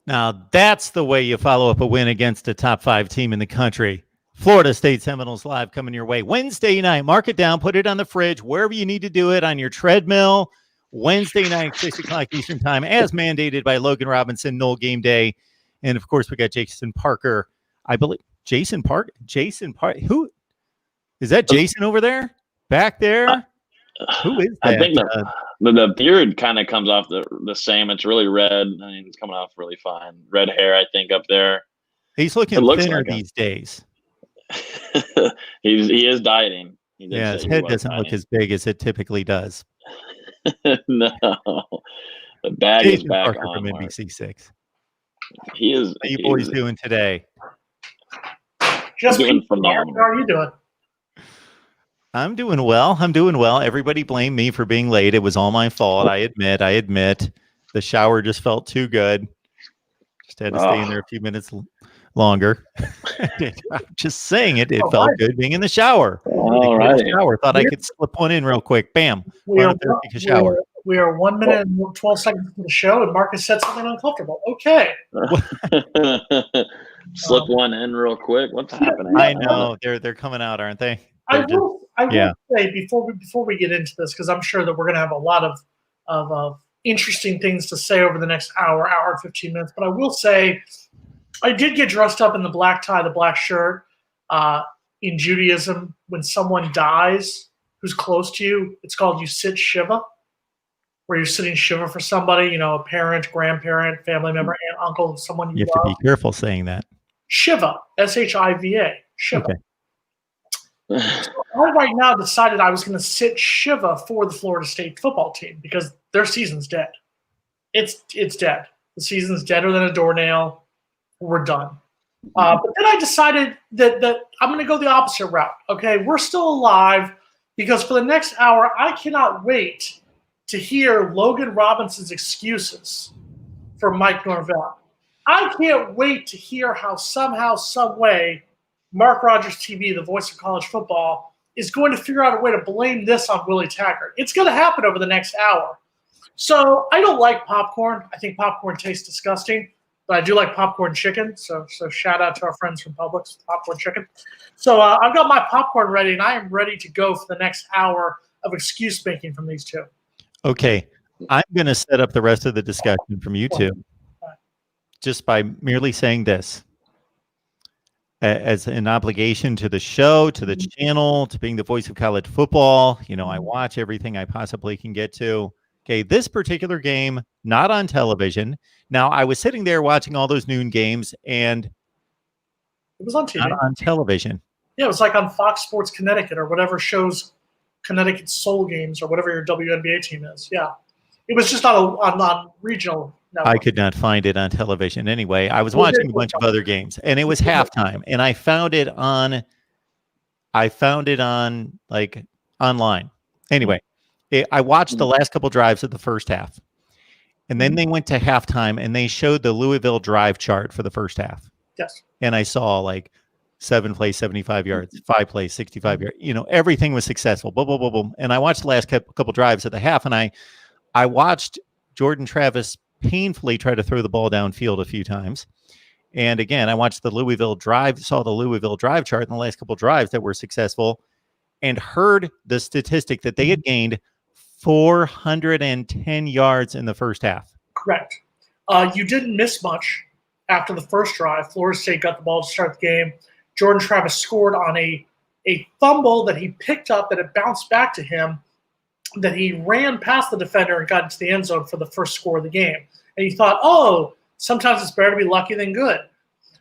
Now, that's the way you follow up a win against a top 5 team in the country. Florida State Seminoles live coming your way Wednesday night. Mark it down, put it on the fridge, wherever you need to do it, on your treadmill. Wednesday night, 6 o'clock Eastern time, as mandated by Logan Robinson, Nole Game Day. And, of course, we got Jason Parker. I believe Jason Parker. Who is that? Jason over there? Back there? Who is that? I think the beard kind of comes off the same. It's really red. I mean, it's coming off really fine. Red hair, I think, up there. He's looking thinner these days. He is dieting. His head doesn't look as big as it typically does. No, the bag Jason is back Parker on. From NBC6. He is. How you boys doing today? Just doing phenomenal. How are you doing? I'm doing well. Everybody blamed me for being late. It was all my fault. I admit. The shower just felt too good. Just had to stay in there a few minutes longer. I'm just saying it felt good being in the shower. All right. Thought I could slip one in real quick. Bam. We are 1 minute and 12 seconds into the show, and Marcus said something uncomfortable. Okay. Slip one in real quick. What's happening? I know they're coming out, aren't they? I will say before we get into this, because I'm sure that we're going to have a lot of interesting things to say over the next hour and 15 minutes. But I will say, I did get dressed up in the black tie, the black shirt. In Judaism, when someone dies who's close to you, it's called you sit shiva, where you're sitting shiva for somebody, a parent, grandparent, family member, aunt, uncle, someone you have love. to be careful saying that. Shiva, S-H-I-V-A, shiva. Okay. So I right now decided I was going to sit shiva for the Florida State football team because their season's dead. It's dead. The season's deader than a doornail. We're done. But then I decided that I'm going to go the opposite route. Okay, we're still alive because for the next hour, I cannot wait to hear Logan Robinson's excuses for Mike Norvell. I can't wait to hear how somehow, some way, MarkRogersTV, the voice of college football, is going to figure out a way to blame this on Willie Taggart. It's going to happen over the next hour. So I don't like popcorn. I think popcorn tastes disgusting, but I do like popcorn chicken. So shout out to our friends from Publix, popcorn chicken. So I've got my popcorn ready, and I am ready to go for the next hour of excuse making from these two. Okay. I'm going to set up the rest of the discussion from you two just by merely saying this. As an obligation to the show, to the channel, to being the voice of college football, I watch everything I possibly can get to. Okay, this particular game, not on television. Now, I was sitting there watching all those noon games, and it was on TV. Not on television. Yeah, it was like on Fox Sports Connecticut or whatever shows Connecticut Soul Games or whatever your WNBA team is. Yeah, it was just on regional. Network. I could not find it on television. Anyway, I was watching a bunch of other games, and it was halftime, and I found it on like online. Anyway, I watched the last couple drives of the first half, and then they went to halftime, and they showed the Louisville drive chart for the first half. Yes. And I saw like 7 plays, 75 yards, 5 plays, 65 yards. Everything was successful. Boom, boom, boom, boom. And I watched the last couple drives at the half, and I watched Jordan Travis painfully try to throw the ball downfield a few times. And again, I watched saw the Louisville drive chart in the last couple drives that were successful, and heard the statistic that they had gained 410 yards in the first half. Correct. You didn't miss much after the first drive. Florida State got the ball to start the game. Jordan Travis scored on a fumble that he picked up, that it bounced back to him, that he ran past the defender and got into the end zone for the first score of the game. And he thought, sometimes it's better to be lucky than good.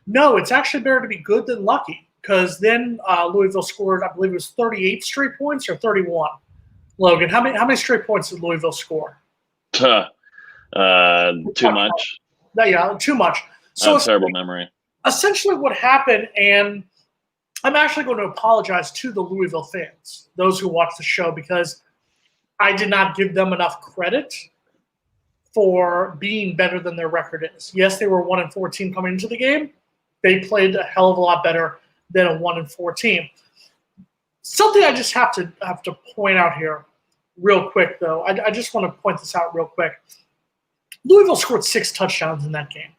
No, it's actually better to be good than lucky, because then Louisville scored, I believe it was 38 straight points or 31. Logan, how many straight points did Louisville score? Too much. Yeah, too much. So terrible memory. Essentially what happened, and I'm actually going to apologize to the Louisville fans, those who watch the show, because I did not give them enough credit for being better than their record is. Yes, they were 1-4 team coming into the game. They played a hell of a lot better than a 1-4 team. Something I just have to point out here real quick, though. I just want to point this out real quick. Louisville scored 6 touchdowns in that game.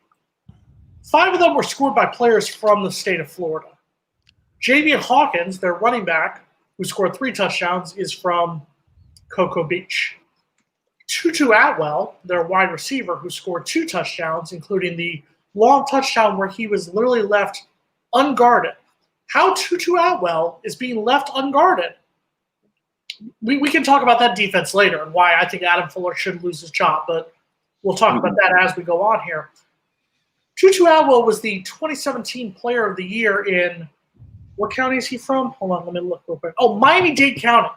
5 of them were scored by players from the state of Florida. Javian Hawkins, their running back, who scored 3 touchdowns, is from Cocoa Beach. Tutu Atwell, their wide receiver, who scored 2 touchdowns, including the long touchdown where he was literally left unguarded. How Tutu Atwell is being left unguarded, we can talk about that defense later and why I think Adam Fuller should lose his job, but we'll talk about that as we go on here. Tutu Atwell was the 2017 Player of the Year in, what county is he from? Hold on, let me look real quick. Oh, Miami-Dade County.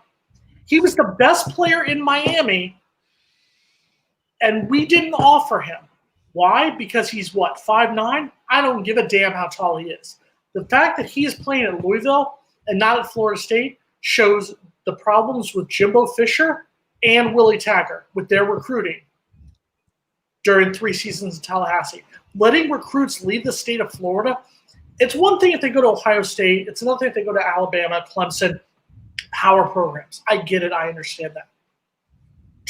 He was the best player in Miami, and we didn't offer him. Why? Because he's, what, 5'9"? I don't give a damn how tall he is. The fact that he is playing at Louisville and not at Florida State shows the problems with Jimbo Fisher and Willie Taggart with their recruiting during 3 seasons in Tallahassee. Letting recruits leave the state of Florida, it's one thing if they go to Ohio State. It's another thing if they go to Alabama, Clemson, power programs. I get it. I understand that.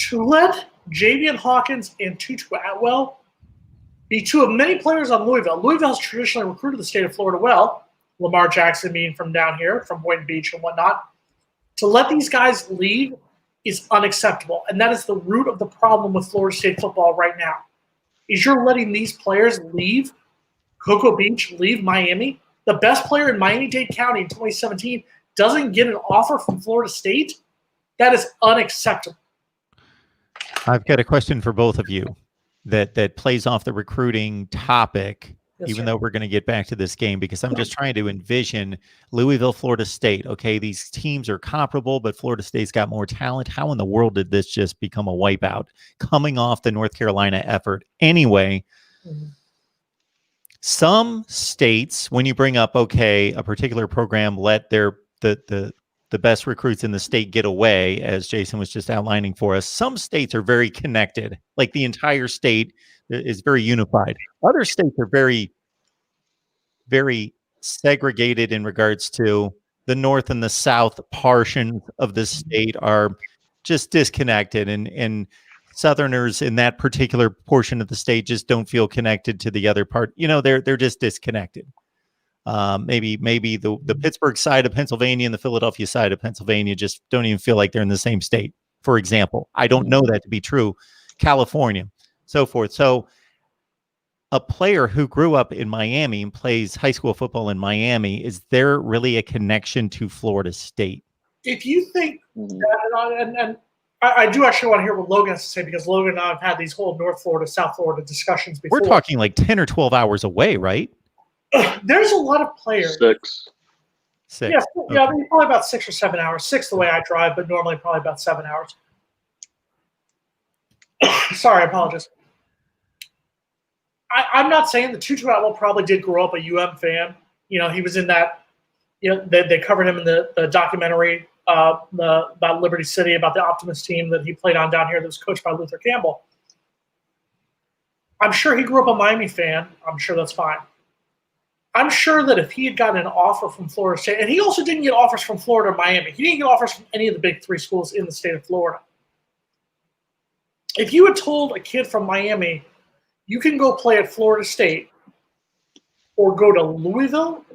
To let Javian Hawkins and Tutu Atwell be 2 of many players on Louisville. Louisville has traditionally recruited the state of Florida well, Lamar Jackson being from down here, from Boynton Beach and whatnot. To let these guys leave is unacceptable, and that is the root of the problem with Florida State football right now, is you're letting these players leave Cocoa Beach, leave Miami. The best player in Miami-Dade County in 2017 doesn't get an offer from Florida State. That is unacceptable. I've got a question for both of you that plays off the recruiting topic, Yes, even sir. though we're going to get back to this game, because I'm just trying to envision Louisville, Florida State. Okay, these teams are comparable, but Florida State's got more talent. How in the world did this just become a wipeout coming off the North Carolina effort? Anyway, some states, when you bring up, okay, a particular program let the best recruits in the state get away, as Jason was just outlining for us, some states are very connected. Like the entire state is very unified. Other states are very, very segregated in regards to the north and the south portions of the state are just disconnected, and Southerners in that particular portion of the state just don't feel connected to the other part. You know, they're just disconnected. Maybe the Pittsburgh side of Pennsylvania and the Philadelphia side of Pennsylvania just don't even feel like they're in the same state, for example. I don't know that to be true. California, so forth. So a player who grew up in Miami and plays high school football in Miami, is there really a connection to Florida State? If you think that, and I do actually want to hear what Logan has to say, because Logan and I have had these whole North Florida, South Florida discussions before. We're talking like 10 or 12 hours away, right? There's a lot of players. 6. 6. Yeah, Okay. yeah, I mean, probably about 6 or 7 hours. 6 the way I drive, but normally probably about 7 hours. Sorry, I apologize. I'm not saying that Tutu Atwell probably did grow up a fan. You know, he was in that. You know, they covered him in the documentary about Liberty City, about the Optimist team that he played on down here that was coached by Luther Campbell. I'm sure he grew up a Miami fan. I'm sure that's fine. I'm sure that if he had gotten an offer from Florida State, and he also didn't get offers from Florida or Miami. He didn't get offers from any of the big 3 schools in the state of Florida. If you had told a kid from Miami, you can go play at Florida State or go to Louisville,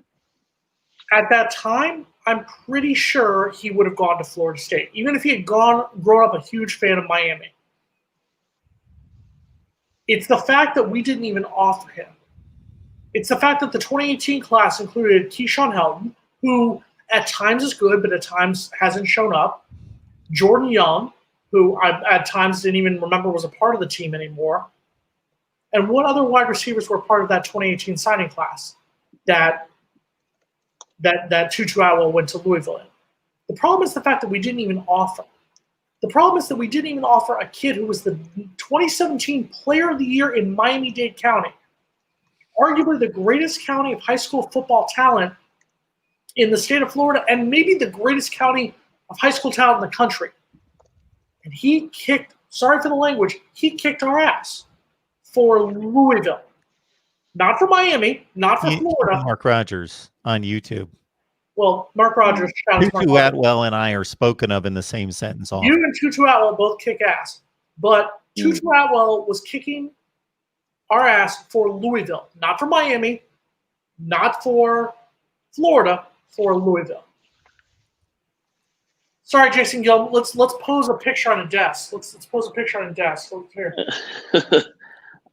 at that time, I'm pretty sure he would have gone to Florida State, even if he had grown up a huge fan of Miami. It's the fact that we didn't even offer him. It's the fact that the 2018 class included Keyshawn Helton, who at times is good, but at times hasn't shown up. Jordan Young, who I at times didn't even remember was a part of the team anymore. And what other wide receivers were part of that 2018 signing class that Tutu Atwell went to Louisville in? The problem is the fact that we didn't even offer. The problem is that we didn't even offer a kid who was the 2017 Player of the Year in Miami-Dade County, arguably the greatest county of high school football talent in the state of Florida, and maybe the greatest county of high school talent in the country. And he kicked, sorry for the language, he kicked our ass for Louisville. Not for Miami, not for Florida. Mark Rogers on YouTube. Well, Mark Rogers. Tutu Atwell and I are spoken of in the same sentence. You and Tutu Atwell both kick ass. But Tutu Atwell was kicking are asked for Louisville, not for Miami, not for Florida, for Louisville. Sorry, Jason Gill. Let's pose a picture on a desk. Let's pose a picture on a desk. Here.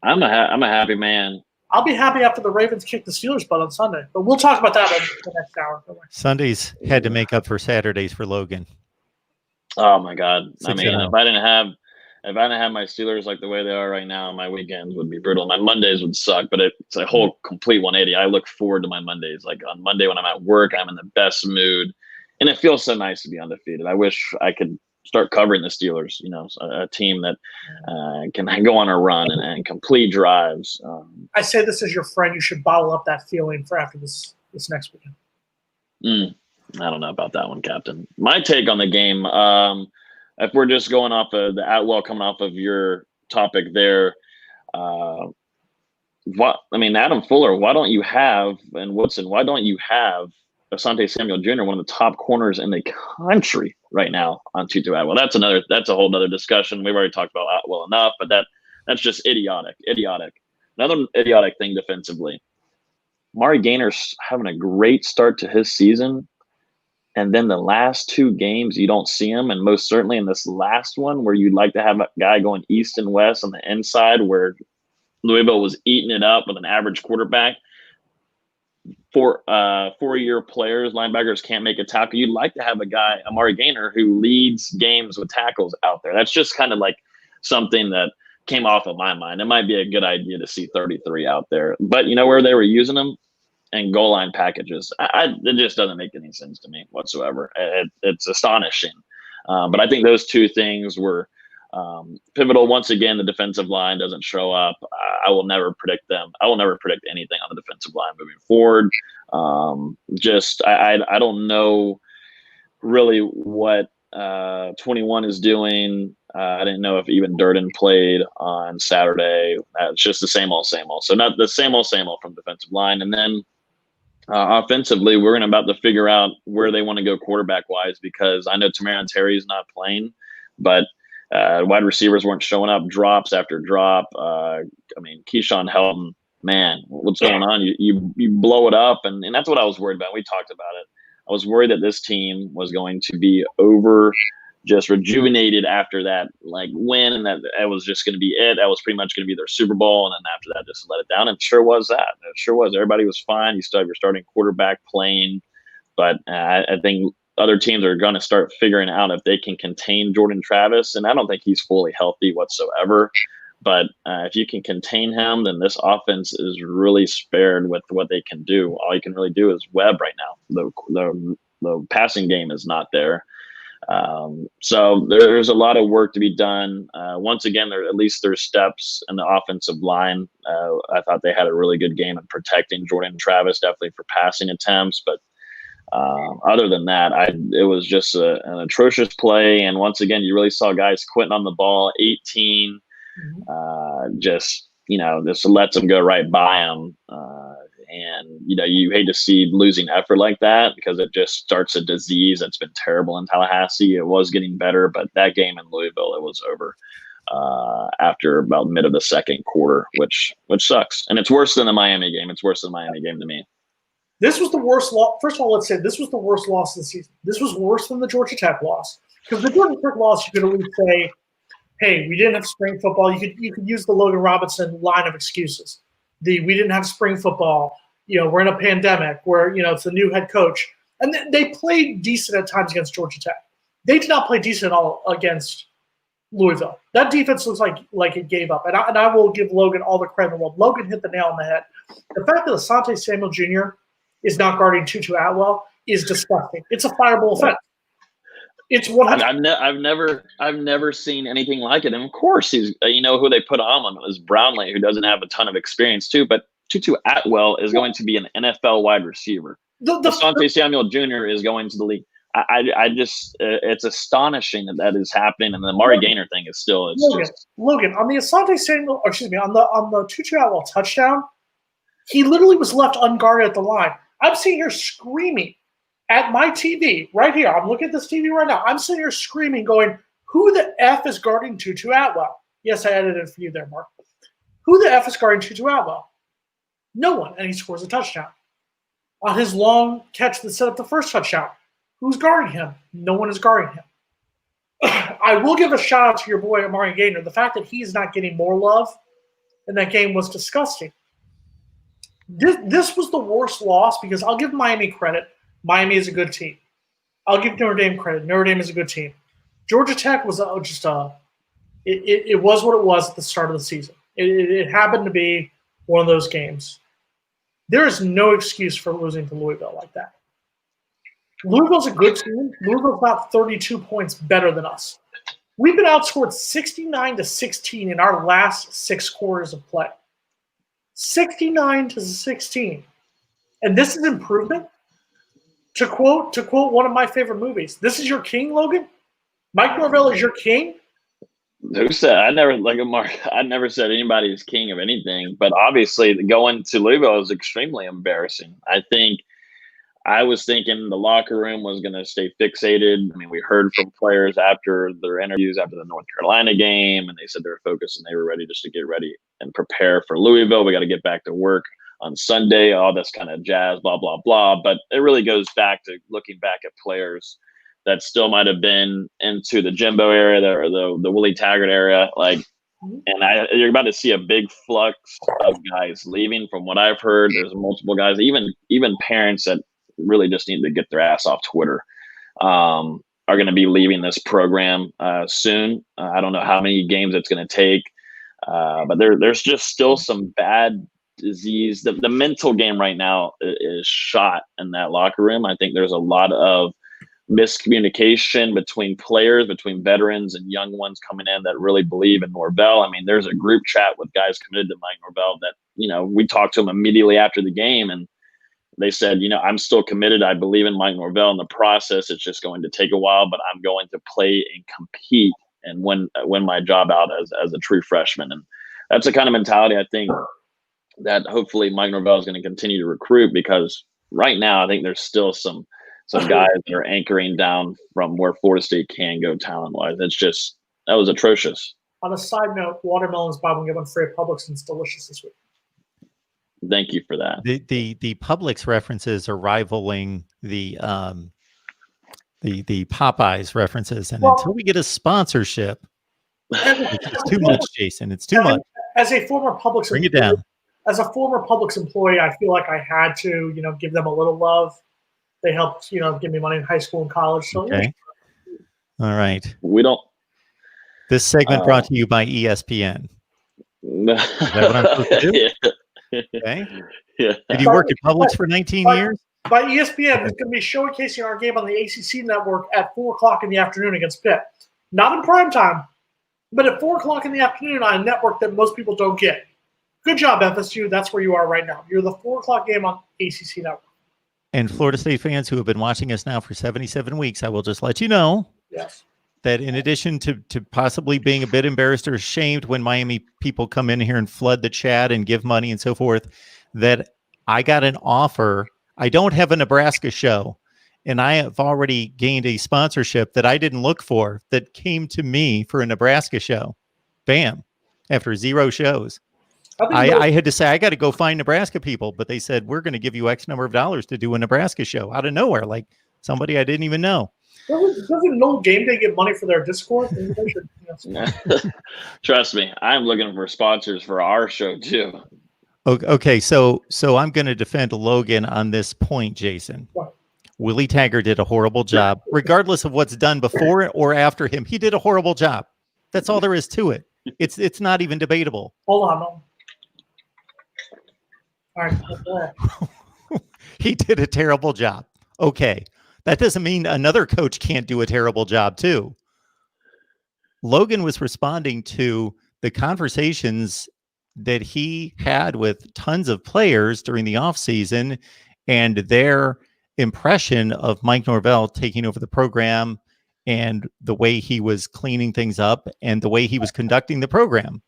I'm a happy man. I'll be happy after the Ravens kick the Steelers' butt on Sunday, but we'll talk about that in the next hour. Sundays had to make up for Saturdays for Logan. Oh my God! I mean, 6-0. if I didn't have my Steelers like the way they are right now, my weekends would be brutal. My Mondays would suck, but it's a whole complete 180. I look forward to my Mondays. Like on Monday when I'm at work, I'm in the best mood, and it feels so nice to be undefeated. I wish I could start covering the Steelers. You know, a team that can go on a run and complete drives. I say this as your friend. You should bottle up that feeling for after this next weekend. I don't know about that one, Captain. My take on the game, if we're just going off of the Atwell coming off of your topic there, Adam Fuller, why don't you have, and Woodson, why don't you have Asante Samuel Jr., one of the top corners in the country right now on Tutu Atwell? That's a whole other discussion. We've already talked about Atwell enough, but that's just idiotic. Another idiotic thing defensively. Mari Gaynor's having a great start to his season. And then the last two games, you don't see him. And most certainly in this last one where you'd like to have a guy going east and west on the inside where Louisville was eating it up with an average quarterback. Four-year players, linebackers can't make a tackle. You'd like to have a guy, Amari Gaynor, who leads games with tackles out there. That's just kind of like something that came off of my mind. It might be a good idea to see 33 out there. But you know where they were using them? And goal line packages. It just doesn't make any sense to me whatsoever. It's astonishing. But I think those two things were pivotal. Once again, the defensive line doesn't show up. I will never predict them. I will never predict anything on the defensive line moving forward. I don't know really what 21 is doing. I didn't know if even Durden played on Saturday. It's just the same old. So not the same old from defensive line. And then offensively, we're about to figure out where they want to go quarterback-wise because I know Tamarion Terry's not playing, but wide receivers weren't showing up, drops after drop. Keyshawn Helton, man, what's going on? You blow it up, and that's what I was worried about. We talked about it. I was worried that this team was going to be just rejuvenated after that win, and that it was just going to be it. That was pretty much going to be their Super Bowl, and then after that, just let it down. And it sure was that. It sure was. Everybody was fine. You still have your starting quarterback playing, but I think other teams are going to start figuring out if they can contain Jordan Travis, and I don't think he's fully healthy whatsoever. But if you can contain him, then this offense is really spared with what they can do. All you can really do is Webb right now. The passing game is not there. So there's a lot of work to be done. Once again, there's steps in the offensive line. I thought they had a really good game in protecting Jordan Travis, definitely for passing attempts. But other than that, it was just an atrocious play. And once again, you really saw guys quitting on the ball, 18, just lets them go right by them. And, you hate to see losing effort like that because it just starts a disease that's been terrible in Tallahassee. It was getting better, but that game in Louisville, it was over after about mid of the second quarter, which sucks. And it's worse than the Miami game. It's worse than the Miami game to me. This was the worst loss. First of all, let's say this was the worst loss of the season. This was worse than the Georgia Tech loss. Because the Georgia Tech loss, you could at least say, hey, we didn't have spring football. You could use the Logan Robinson line of excuses. We didn't have spring football. We're in a pandemic where, it's the new head coach. And they played decent at times against Georgia Tech. They did not play decent at all against Louisville. That defense looks like it gave up. And I will give Logan all the credit in the world. Logan hit the nail on the head. The fact that Asante Samuel Jr. is not guarding Tutu Atwell is disgusting. It's a fireable offense. It's 100. I've never seen anything like it. And of course, he's who they put on is Brownlee, who doesn't have a ton of experience too. But Tutu Atwell is going to be an NFL wide receiver. Asante Samuel Jr. is going to the league. I just it's astonishing that is happening, and the Mari Gaynor thing is still. Logan on the Asante Samuel, on the Tutu Atwell touchdown, he literally was left unguarded at the line. I'm sitting here screaming at my TV right here. I'm looking at this TV right now. I'm sitting here screaming, going, "Who the f is guarding Tutu Atwell?" Yes, I edited it for you there, Mark. Who the F is guarding Tutu Atwell? No one, and he scores a touchdown. On his long catch that set up the first touchdown, who's guarding him? No one is guarding him. I will give a shout out to your boy, Amari Gaynor. The fact that he's not getting more love in that game was disgusting. This was the worst loss because I'll give Miami credit. Miami is a good team. I'll give Notre Dame credit. Notre Dame is a good team. Georgia Tech was it was what it was at the start of the season. It happened to be one of those games. There is no excuse for losing to Louisville like that. Louisville's a good team. Louisville's about 32 points better than us. We've been outscored 69-16 in our last 6 quarters of play. 69-16. And this is improvement. To quote one of my favorite movies, this is your king, Logan? Mike Norvell is your king? Who said? I never said anybody is king of anything, but obviously going to Louisville is extremely embarrassing. I was thinking the locker room was going to stay fixated. I mean, we heard from players after their interviews after the North Carolina game, and they said they were focused and they were ready just to get ready and prepare for Louisville. We got to get back to work on Sunday, all this kind of jazz, blah, blah, blah. But it really goes back to looking back at players that still might have been into the Jimbo area or the Willie Taggart area. You're about to see a big flux of guys leaving. From what I've heard, there's multiple guys, even parents that really just need to get their ass off Twitter, are going to be leaving this program soon. I don't know how many games it's going to take, but there's just still some bad disease. The mental game right now is shot in that locker room. I think there's a lot of miscommunication between players, between veterans and young ones coming in that really believe in Norvell. I mean, there's a group chat with guys committed to Mike Norvell that, we talked to them immediately after the game, and they said, I'm still committed. I believe in Mike Norvell in the process. It's just going to take a while, but I'm going to play and compete and win my job out as a true freshman. And that's the kind of mentality I think that hopefully Mike Norvell is going to continue to recruit, because right now I think there's still some guys that are anchoring down from where Florida State can go talent-wise. That was atrocious. On a side note, watermelons buy one get one free at Publix, and it's delicious this week. Thank you for that. The Publix references are rivaling the Popeyes references, and until we get a sponsorship, it's too much, Jason. It's too much. As a former Publix bring it down. As a former Publix employee, I feel like I had to, give them a little love. They helped, give me money in high school and college. So okay. All right. We don't. This segment brought to you by ESPN. Is that what I'm supposed to do? Yeah. Okay. Yeah. Did you work at Publix for 19 years? By ESPN, who's going to be showcasing our game on the ACC network at 4 o'clock in the afternoon against Pitt. Not in prime time, but at 4 o'clock in the afternoon on a network that most people don't get. Good job, FSU. That's where you are right now. You're the 4 o'clock game on ACC network. And Florida State fans who have been watching us now for 77 weeks, I will just let you know that in addition to possibly being a bit embarrassed or ashamed when Miami people come in here and flood the chat and give money and so forth, that I got an offer. I don't have a Nebraska show, and I have already gained a sponsorship that I didn't look for that came to me for a Nebraska show. Bam. After 0 shows. I had to say, I got to go find Nebraska people, but they said, we're going to give you X number of dollars to do a Nebraska show out of nowhere, like somebody I didn't even know. Doesn't No Game Day get money for their Discord? Trust me, I'm looking for sponsors for our show too. Okay, so I'm going to defend Logan on this point, Jason. What? Willie Taggart did a horrible job, regardless of what's done before or after him. He did a horrible job. That's all there is to it. It's not even debatable. Hold on. All right. He did a terrible job. Okay. That doesn't mean another coach can't do a terrible job too. Logan was responding to the conversations that he had with tons of players during the offseason and their impression of Mike Norvell taking over the program and the way he was cleaning things up and the way he was conducting the program.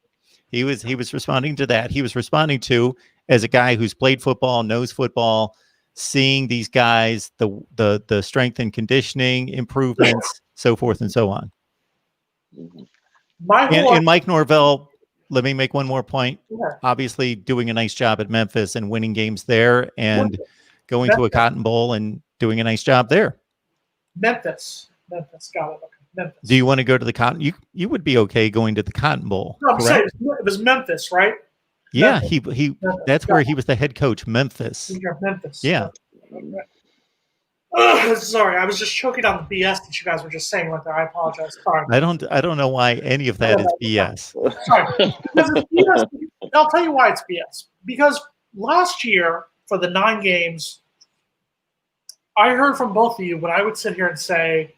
He was responding to that. He was responding to, as a guy who's played football, knows football, seeing these guys, the strength and conditioning improvements, so forth and so on. And Mike Norvell let me make one more point. Yeah. Obviously, doing a nice job at Memphis and winning games there, and going to a Cotton Bowl and doing a nice job there. Memphis, got it. Okay. Memphis. Do you want to go to the Cotton? You would be okay going to the Cotton Bowl. No, I'm saying it was Memphis, right? Yeah, Memphis. he that's where he was the head coach, Memphis. Memphis. Yeah. Sorry, I was just choking on the BS that you guys were just saying right there. I apologize. Sorry. I don't know why any of that is BS. Sorry. Because it's BS. I'll tell you why it's BS. Because last year, for the 9 games, I heard from both of you when I would sit here and say,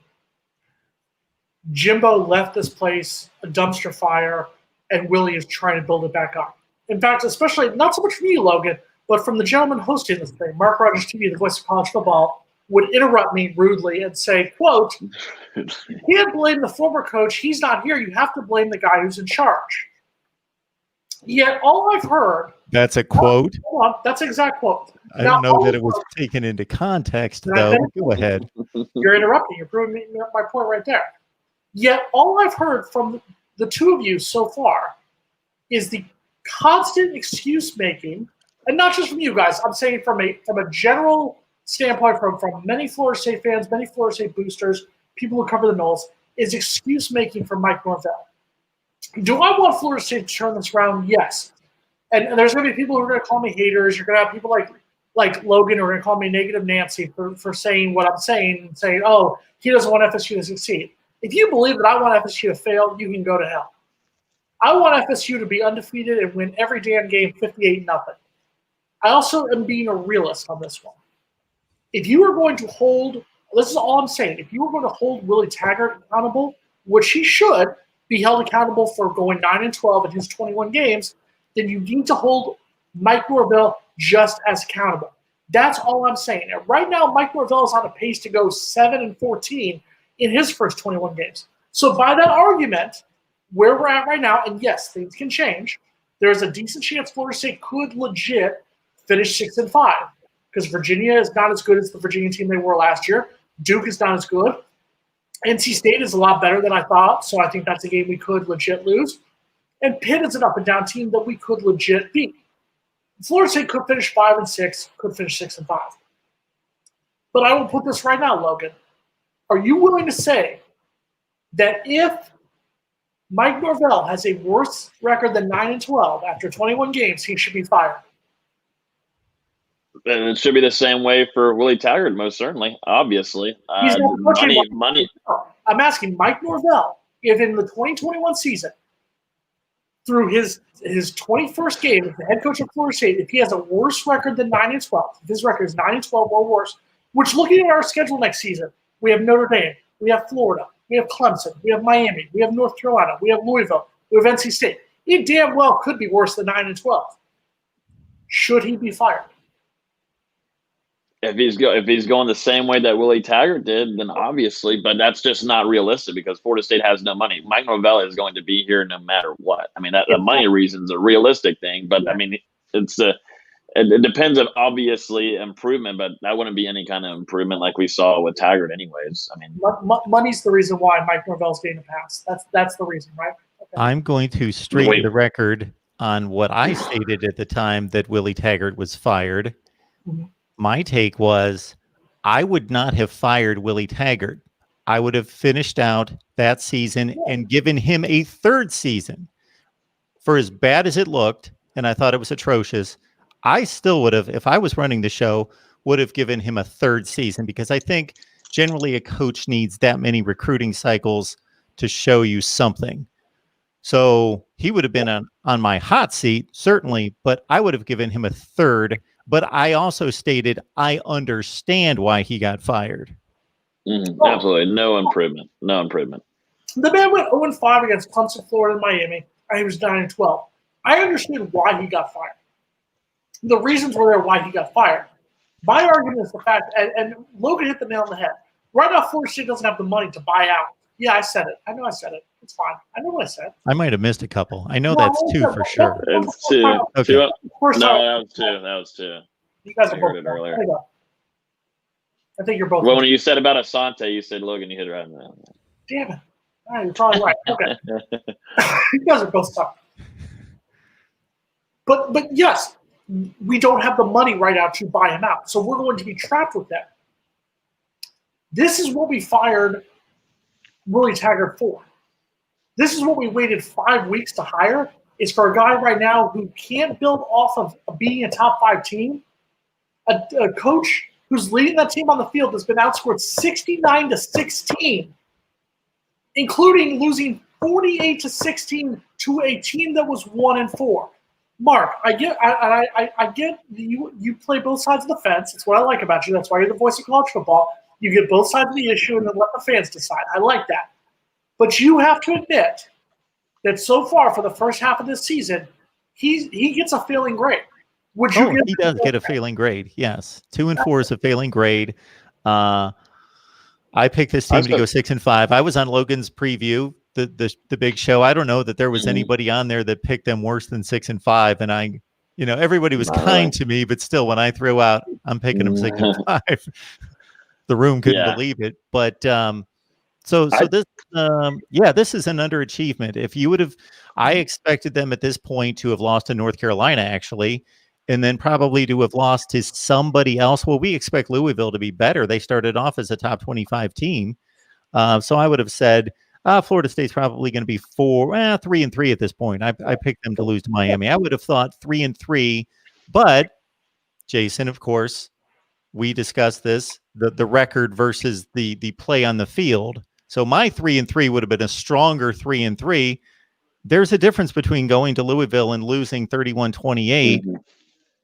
Jimbo left this place a dumpster fire, and Willie is trying to build it back up. In fact, especially, not so much from you, Logan, but from the gentleman hosting this thing, MarkRogersTV, the voice of college football, would interrupt me rudely and say, quote, you can't blame the former coach. He's not here. You have to blame the guy who's in charge. Yet all I've heard. That's a quote. Hold on, that's an exact quote. I don't know that it was taken into context, though. Go ahead. You're interrupting. You're proving my point right there. Yet all I've heard from the two of you so far is the constant excuse making, and not just from you guys. I'm saying from a general standpoint, from many Florida State fans, many Florida State boosters, people who cover the Noles, is excuse making from Mike Norvell. Do I want Florida State to turn this around? Yes. And there's going to be people who are going to call me haters. You're going to have people like Logan who are going to call me Negative Nancy for saying what I'm saying and saying, oh, he doesn't want FSU to succeed. If you believe that I want FSU to fail, you can go to hell. I want FSU to be undefeated and win every damn game 58-0. I also am being a realist on this one. If you are going to hold, this is all I'm saying, if you are going to hold Willie Taggart accountable, which he should be held accountable for going 9-12 in his 21 games, then you need to hold Mike Norvell just as accountable. That's all I'm saying. And right now, Mike Norvell is on a pace to go 7-14 in his first 21 games. So by that argument, where we're at right now, and yes, things can change, there's a decent chance Florida State could legit finish 6-5. Because Virginia is not as good as the Virginia team they were last year. Duke is not as good. NC State is a lot better than I thought, so I think that's a game we could legit lose. And Pitt is an up-and-down team that we could legit beat. Florida State could finish 5-6, could finish 6-5. But I will put this right now, Logan. Are you willing to say that if Mike Norvell has a worse record than 9-12 after 21 games, he should be fired? And it should be the same way for Willie Taggart, most certainly, obviously. Money. I'm asking Mike Norvell if in the 2021 season, through his 21st game as the head coach of Florida State, if he has a worse record than 9-12, if his record is 9-12 or worse, which looking at our schedule next season, we have Notre Dame, we have Florida, we have Clemson, we have Miami, we have North Carolina, we have Louisville, we have NC State. It damn well could be worse than 9-12. Should he be fired? If he's going the same way that Willie Taggart did, then obviously, but that's just not realistic because Florida State has no money. Mike Norvell is going to be here no matter what. I mean, the money reason is a realistic thing, but I mean, it depends on obviously improvement, but that wouldn't be any kind of improvement like we saw with Taggart, anyways. I mean, money's the reason why Mike Norvell's getting a pass. That's the reason, right? Okay. I'm going to straighten the record on what I stated at the time that Willie Taggart was fired. Mm-hmm. My take was I would not have fired Willie Taggart. I would have finished out that season and given him a third season. For as bad as it looked, and I thought it was atrocious, I still would have, if I was running the show, would have given him a third season because I think generally a coach needs that many recruiting cycles to show you something. So he would have been on my hot seat, certainly, but I would have given him a third. But I also stated I understand why he got fired. Absolutely. No improvement. No improvement. The man went 0-5 against Clemson, Florida, and Miami. And he was 9-12. I understood why he got fired. The reasons were there why he got fired. My argument is the fact, and Logan hit the nail on the head. Right now, Florida State doesn't have the money to buy out. Yeah, I said it. I know I said it. It's fine. I know what I said. I might have missed a couple. I know that's two for sure. It's two. Okay. No, that was two. You guys are both it earlier. I think you're both. Well, when you said about Asante, you said Logan, you hit it right now. Damn it. All right, you're probably right. Okay. You guys are both stuck. But yes, we don't have the money right now to buy him out. So we're going to be trapped with that. This is what we fired Willie Taggart for. This is what we waited 5 weeks to hire, is for a guy right now who can't build off of being a top 5 team, a coach who's leading that team on the field that's been outscored 69-16, including losing 48-16 to a team that was 1-4. Mark, I get you play both sides of the fence. It's what I like about you. That's why you're the voice of college football. You get both sides of the issue and then let the fans decide. I like that. But you have to admit that so far for the first half of this season, he gets a failing grade. He does get a failing grade. Yes, 2-4 is a failing grade. I picked this team to go 6-5. I was on Logan's preview, the big show. I don't know that there was anybody on there that picked them worse than 6-5, and everybody was kind to me, but still, when I threw out, I'm picking them 6-5. The room couldn't believe it, but this is an underachievement. If you would have, I expected them at this point to have lost to North Carolina, actually, and then probably to have lost to somebody else. Well, we expect Louisville to be better. They started off as a top 25 team. So I would have said Florida State's probably going to be 3-3 at this point. I picked them to lose to Miami. I would have thought 3-3, but Jason, of course, we discussed this, the record versus the play on the field. So my 3-3 would have been a stronger 3-3. There's a difference between going to Louisville and losing 31-28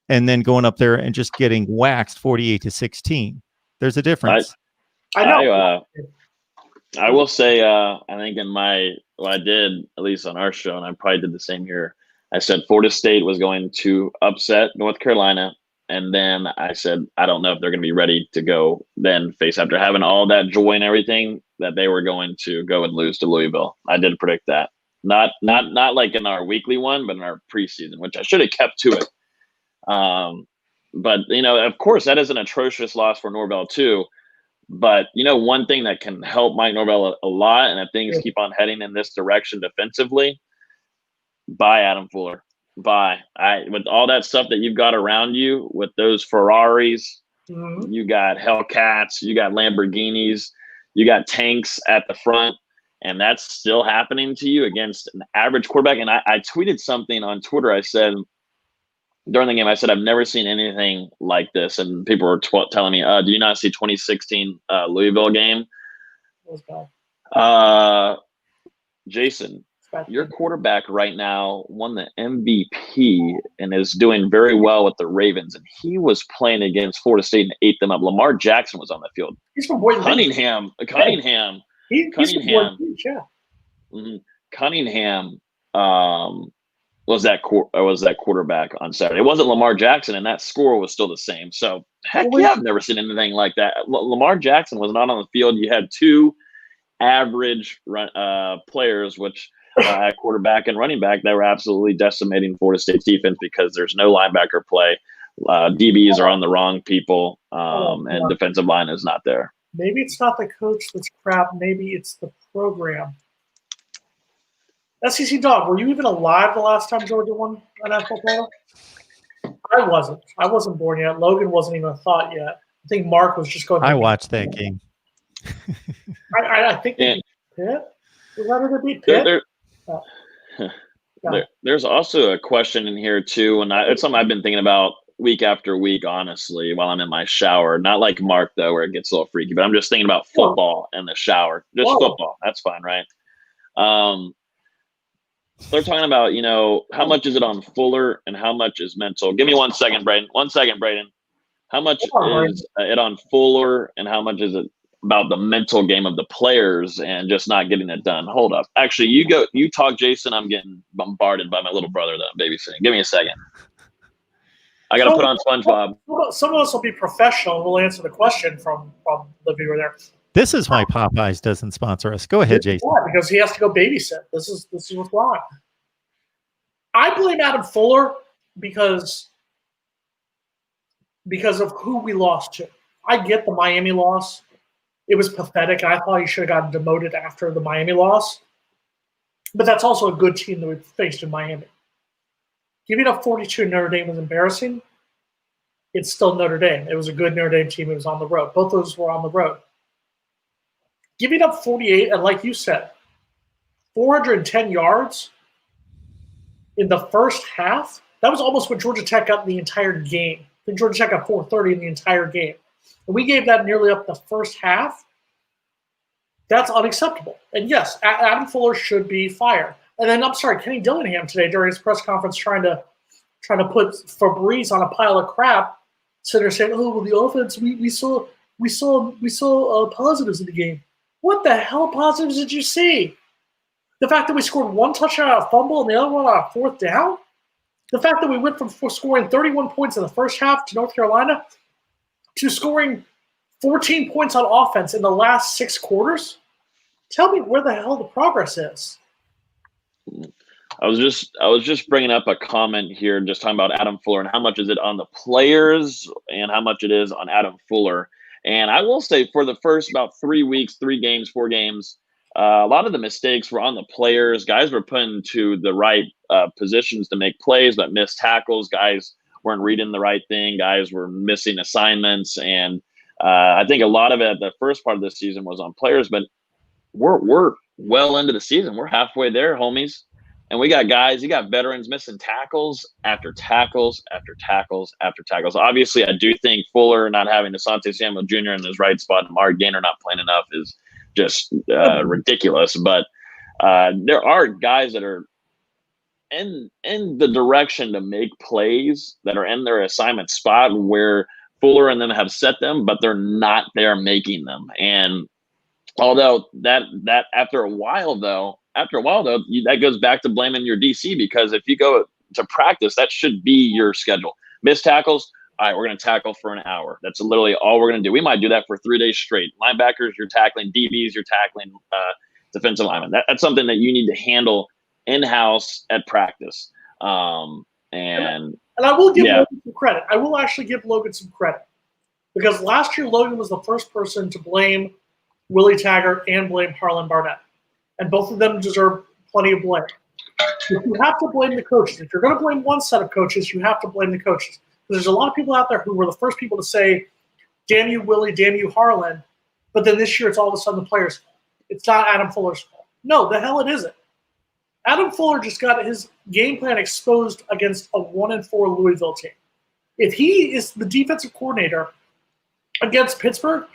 and then going up there and just getting waxed 48-16. There's a difference. I know. I will say, I think I did, at least on our show, and I probably did the same here. I said Florida State was going to upset North Carolina. And then I said, I don't know if they're going to be ready to go then face, after having all that joy and everything, that they were going to go and lose to Louisville. I did predict that. Not like in our weekly one, but in our preseason, which I should have kept to it. But, of course, that is an atrocious loss for Norvell too. But, one thing that can help Mike Norvell a lot, and if things keep on heading in this direction defensively, buy Adam Fuller. With all that stuff that you've got around you, with those Ferraris, you got Hellcats, you got Lamborghinis, you got tanks at the front, and that's still happening to you against an average quarterback. And I tweeted something on Twitter. I said during the game, I've never seen anything like this. And people were telling me, do you not see 2016 Louisville game? Jason, your quarterback right now won the MVP and is doing very well with the Ravens. And he was playing against Florida State and ate them up. Lamar Jackson was on the field. He's from Boyd Cunningham. Cunningham was that quarterback on Saturday. It wasn't Lamar Jackson, and that score was still the same. So, I've never seen anything like that. Lamar Jackson was not on the field. You had two average players, which at quarterback and running back, they were absolutely decimating Florida State's defense because there's no linebacker play. DBs are on the wrong people, and defensive line is not there. Maybe it's not the coach that's crap. Maybe it's the program. SEC Dog, were you even alive the last time Georgia won an NFL title? I wasn't. I wasn't born yet. Logan wasn't even a thought yet. I think Mark was just going. I watched that game. I think they beat Pitt. Was that who they beat Pitt? There's also a question in here too, and it's something I've been thinking about week after week, honestly, while I'm in my shower. Not like Mark though, where it gets a little freaky, but I'm just thinking about football in the shower. Just football. That's fine, right? They're talking about, how much is it on Fuller and how much is mental? Give me 1 second, Braden. 1 second, Braden. How much is it on Fuller and how much is it about the mental game of the players and just not getting it done? Hold up. Actually, you talk, Jason. I'm getting bombarded by my little brother that I'm babysitting. Give me a second. I got to put on SpongeBob. Some of us will be professional. We'll answer the question from the viewer there. This is why Popeyes doesn't sponsor us. Go ahead, Jason. Yeah, because he has to go babysit. This is what's wrong. I blame Adam Fuller because of who we lost to. I get the Miami loss. It was pathetic. I thought he should have gotten demoted after the Miami loss. But that's also a good team that we faced in Miami. Giving up 42 to Notre Dame was embarrassing. It's still Notre Dame. It was a good Notre Dame team. It was on the road. Both those were on the road. Giving up 48, and like you said, 410 yards in the first half, that was almost what Georgia Tech got in the entire game. I think Georgia Tech got 430 in the entire game. And we gave that nearly up the first half. That's unacceptable. And yes, Adam Fuller should be fired. And then, I'm sorry, Kenny Dillingham today during his press conference trying to put Febreze on a pile of crap, sitting there saying, "Oh, well, the offense, we saw positives in the game." What the hell positives did you see? The fact that we scored one touchdown out of fumble and the other one out of fourth down? The fact that we went from scoring 31 points in the first half to North Carolina to scoring 14 points on offense in the last 6 quarters? Tell me where the hell the progress is. I was just bringing up a comment here, just talking about Adam Fuller and how much is it on the players and how much it is on Adam Fuller. And I will say for the first about 3 weeks, 3 games, 4 games, a lot of the mistakes were on the players. Guys were put into the right positions to make plays, but missed tackles. Guys weren't reading the right thing. Guys were missing assignments. And I think a lot of it, the first part of the season was on players, but we're well into the season. We're halfway there, homies. And we got guys, you got veterans missing tackles after tackles after tackles after tackles. Obviously, I do think Fuller not having Asante Samuel Jr. in his right spot and Mark Gainer not playing enough is just ridiculous. But there are guys that are in the direction to make plays that are in their assignment spot where Fuller and them have set them, but they're not there making them. And although that after a while though, that goes back to blaming your DC, because if you go to practice, that should be your schedule. Missed tackles, all right, we're going to tackle for an hour. That's literally all we're going to do. We might do that for 3 days straight. Linebackers, you're tackling. DBs, you're tackling defensive linemen. That's something that you need to handle in-house at practice. And I will give Logan some credit. I will actually give Logan some credit, because last year Logan was the first person to blame Willie Taggart and blame Harlan Barnett. And both of them deserve plenty of blame. If you have to blame the coaches, if you're going to blame one set of coaches, you have to blame the coaches. There's a lot of people out there who were the first people to say, "Damn you, Willie, damn you, Harlan." But then this year it's all of a sudden the players' fault. It's not Adam Fuller's fault. No, the hell it isn't. Adam Fuller just got his game plan exposed against a 1-4 Louisville team. If he is the defensive coordinator against Pittsburgh,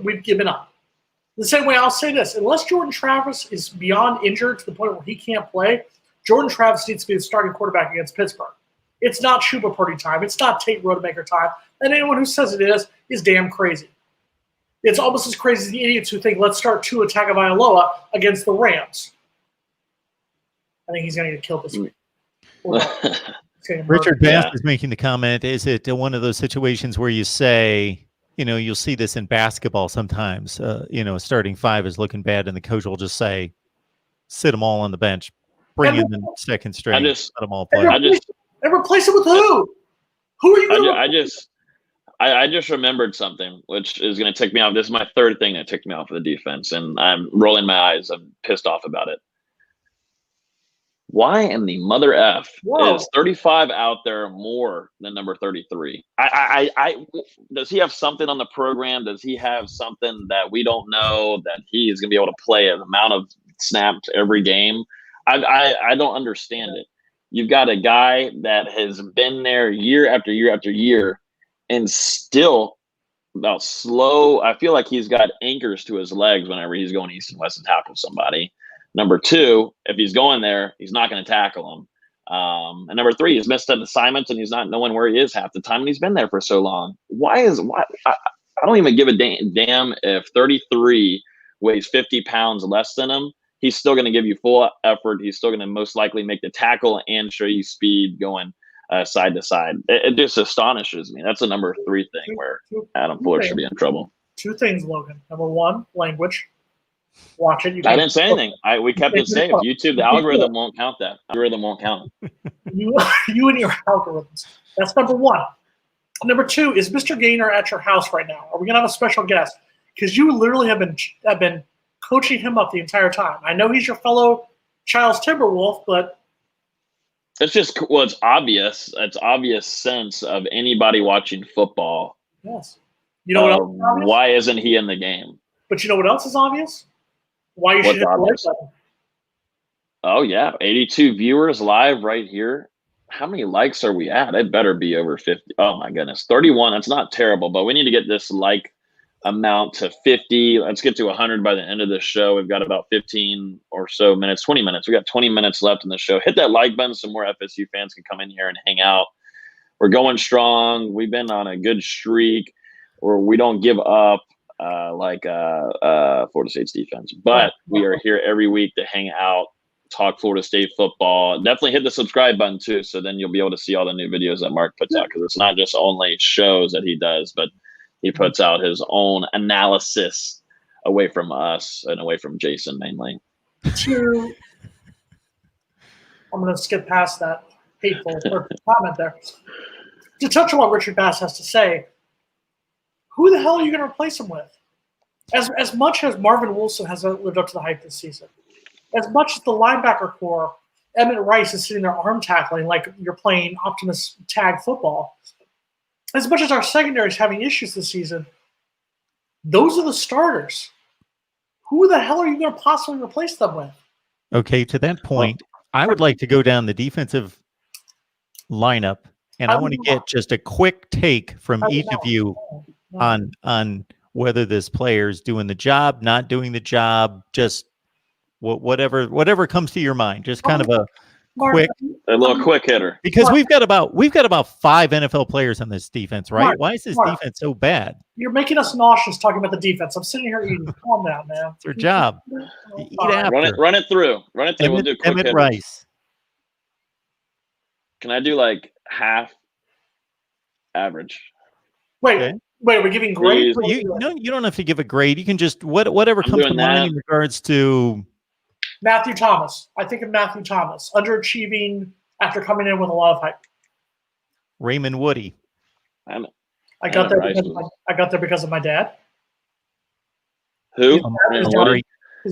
we've given up. The same way, I'll say this: unless Jordan Travis is beyond injured to the point where he can't play, Jordan Travis needs to be the starting quarterback against Pittsburgh. It's not Chuba Purdy time. It's not Tate Rodemaker time. And anyone who says it is damn crazy. It's almost as crazy as the idiots who think, let's start Tua Tagovailoa against the Rams. I think he's going to get killed this week. Richard Bass is making the comment, is it one of those situations where you say, you'll see this in basketball sometimes, a starting 5 is looking bad and the coach will just say, sit them all on the bench, bring in the second string, let them all play. And replace it with who? Who are you going to I just remembered something, which is going to tick me off. This is my 3rd thing that ticked me off of the defense, and I'm rolling my eyes. I'm pissed off about it. Why in the mother F is 35 out there more than number 33? Does he have something on the program? Does he have something that we don't know that he is going to be able to play an amount of snaps every game? I don't understand it. You've got a guy that has been there year after year after year and still about slow. I feel like he's got anchors to his legs whenever he's going east and west to tackle somebody. Number 2, if he's going there, he's not going to tackle him. And number 3, he's missed an assignment and he's not knowing where he is half the time, and he's been there for so long. Why I don't even give a damn if 33 weighs 50 pounds less than him. He's still going to give you full effort. He's still going to most likely make the tackle and show you speed going side to side. It just astonishes me. That's a number 3 thing where Adam Fuller should be in trouble. 2 things, Logan. Number 1, language. Watch it. I didn't say anything. We kept it safe. YouTube, the algorithm won't count that. Algorithm won't count it. You and your algorithms. That's number 1. Number 2, is Mr. Gainer at your house right now? Are we gonna have a special guest? Because you literally have been coaching him up the entire time. I know he's your fellow Child's Timberwolf, but It's just, well, it's obvious. It's obvious sense of anybody watching football. Yes. You know what else is obvious? Why isn't he in the game? But you know what else is obvious? Why you should hit the like button. Oh, yeah. 82 viewers live right here. How many likes are we at? It better be over 50. Oh, my goodness. 31. That's not terrible, but we need to get this like amount to 50. Let's get to 100 by the end of the show. We've got about 15 or so minutes, 20 minutes. We got 20 minutes left in the show. Hit that like button so more FSU fans can come in here and hang out. We're going strong. We've been on a good streak where we don't give up like Florida State's defense. But we are here every week to hang out, talk Florida State football. Definitely hit the subscribe button too, so then you'll be able to see all the new videos that Mark puts out, because it's not just only shows that he does, but he puts out his own analysis away from us and away from Jason mainly. I'm going to skip past that hateful comment there. To touch on what Richard Bass has to say, who the hell are you going to replace him with? As much as Marvin Wilson has lived up to the hype this season, as much as the linebacker core, Emmett Rice is sitting there arm tackling like you're playing Optimus tag football, as much as our secondary is having issues this season, those are the starters. Who the hell are you going to possibly replace them with? Okay, to that point, I would like to go down the defensive lineup, and I want to get just a quick take from each of you on whether this player's doing the job, not doing the job, just whatever comes to your mind. Just kind of a little quick hitter. Because we've got about 5 NFL players on this defense, right? Why is this defense so bad? You're making us nauseous talking about the defense. I'm sitting here eating. Calm down, man. It's their job. Eat after. Run it through. We'll do quick Emmett Rice. Can I do like half average? Wait, we're giving grade? You don't have to give a grade. You can just whatever comes to mind in regards to Matthew Thomas. I think of Matthew Thomas, underachieving after coming in with a lot of hype. Raymond Woody. I got there because of my dad. Who?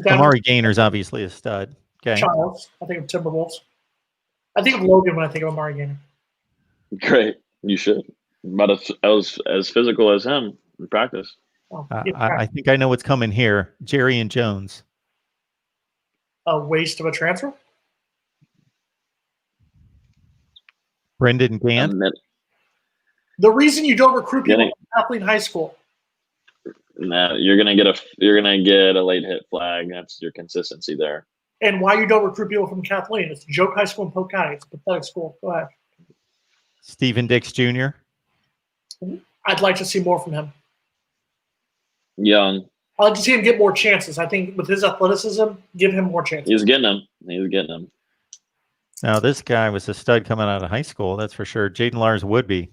Amari Gainer's obviously a stud. Okay. Charles. I think of Timberwolves. I think of Logan when I think of Amari Gainer. Great. You should. About as physical as him in practice. I think I know what's coming here. Jerry and Jones. A waste of a transfer? Brendan Gant. The reason you don't recruit people from Kathleen High School. No, you're gonna get a late hit flag. That's your consistency there. And why you don't recruit people from Kathleen? It's a joke high school in Polk County. It's a pathetic school. Go ahead. Stephen Dix Jr. I'd like to see more from him. Young. I'd like to see him get more chances. I think with his athleticism, give him more chances. He's getting them. Now, this guy was a stud coming out of high school. That's for sure. Jaden Lars would be.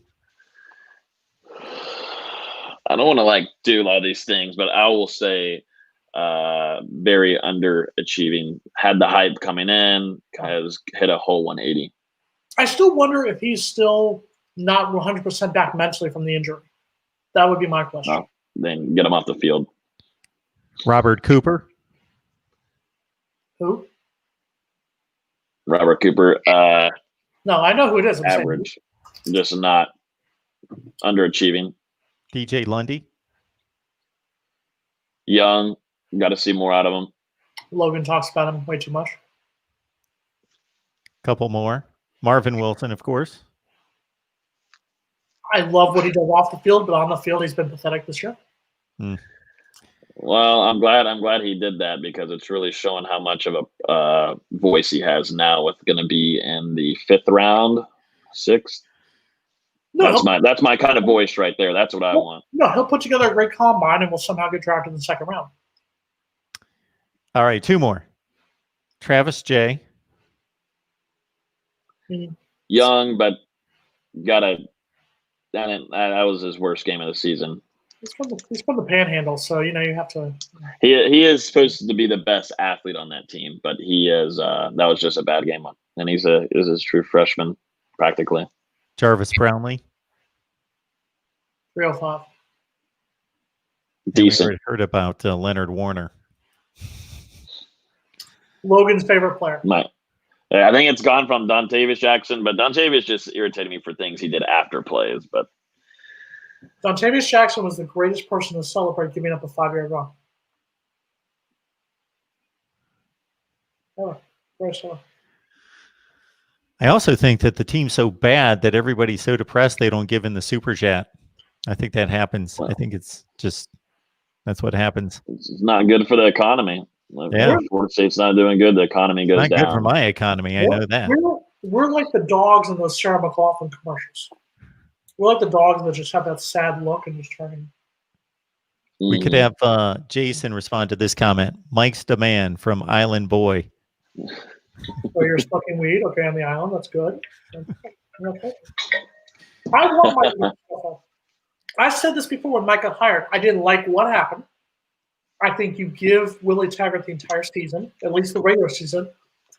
I don't want to do a lot of these things, but I will say very underachieving. Had the hype coming in, has hit a whole 180. I still wonder if he's still not 100% back mentally from the injury. That would be my question. Oh, then get him off the field. Robert Cooper. Who? Robert Cooper. No, I know who it is. I'm average. Just not underachieving. DJ Lundy. Young. Got to see more out of him. Logan talks about him way too much. Couple more. Marvin Wilson, of course. I love what he does off the field, but on the field, he's been pathetic this year. Well, I'm glad he did that, because it's really showing how much of a voice he has now. With going to be in the 5th round, 6th. No, that's my kind of voice right there. That's what I want. No, he'll put together a great combine and will somehow get drafted in the 2nd round. All right, 2 more. Travis J. Young, but that was his worst game of the season. He's from the Panhandle, so you have to. He is supposed to be the best athlete on that team, but he is. That was just a bad game, and is his true freshman practically. Jarvis Brownlee. 305. Decent. Heard about Leonard Warner. Logan's favorite player. I think it's gone from Dontavius Jackson, but Dontavius just irritated me for things he did after plays. But Dontavius Jackson was the greatest person to celebrate giving up a 5-yard run. Oh, very slow. I also think that the team's so bad that everybody's so depressed they don't give in the super chat. I think that happens. I think it's just that's what happens. It's not good for the economy. Yeah. If Florida State's not doing good, the economy goes Not down. good for my economy. I know that. We're like the dogs in those Sarah McLachlan commercials. We're like the dogs that just have that sad look and just turning. We could have Jason respond to this comment. Mike's demand from Island Boy. So you're smoking weed, okay, on the island. That's good. Okay. I want Mike. I said this before when Mike got hired. I didn't like what happened. I think you give Willie Taggart the entire season, at least the regular season,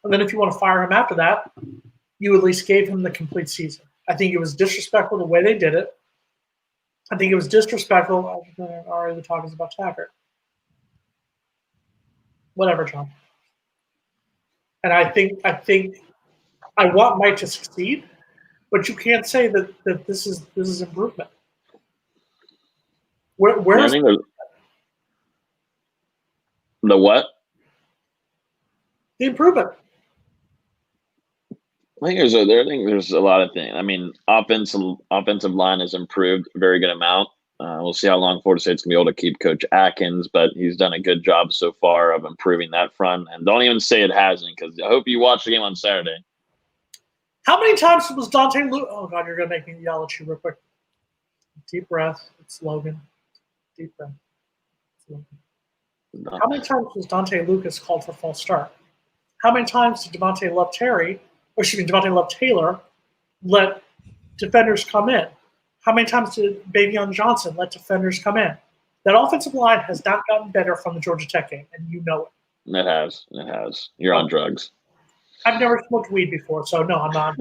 and then if you want to fire him after that, you at least gave him the complete season. I think it was disrespectful the way they did it. I think it was disrespectful. Already the talk is about Taggart. Whatever, John. And I think I want Mike to succeed, but you can't say that this is improvement. Where's the what? The improvement. I think there's a lot of things. I mean, offensive line has improved a very good amount. We'll see how long Florida State's gonna be able to keep Coach Atkins, but he's done a good job so far of improving that front. And don't even say it hasn't, because I hope you watch the game on Saturday. How many times was Dante Luke? Oh God, you're gonna make me yell at you real quick. Deep breath. It's Logan. Deep breath. How many times was Dante Lucas called for false start? How many times did Devontae Love Taylor let defenders come in? How many times did Bavion Johnson let defenders come in? That offensive line has not gotten better from the Georgia Tech game, and you know it. It has. You're on drugs. I've never smoked weed before, so no, I'm not.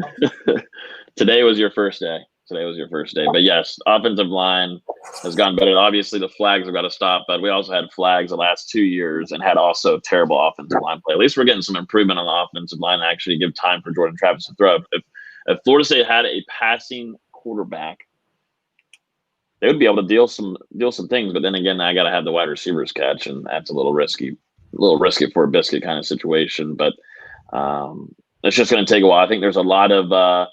Today was your first day. But yes, offensive line has gotten better. Obviously, the flags have got to stop, but we also had flags the last 2 years and had also terrible offensive line play. At least we're getting some improvement on the offensive line and actually give time for Jordan Travis to throw. If Florida State had a passing quarterback, they would be able to deal some things. But then again, I got to have the wide receivers catch, and that's a little risky for a biscuit kind of situation. But it's just going to take a while. I think there's a lot of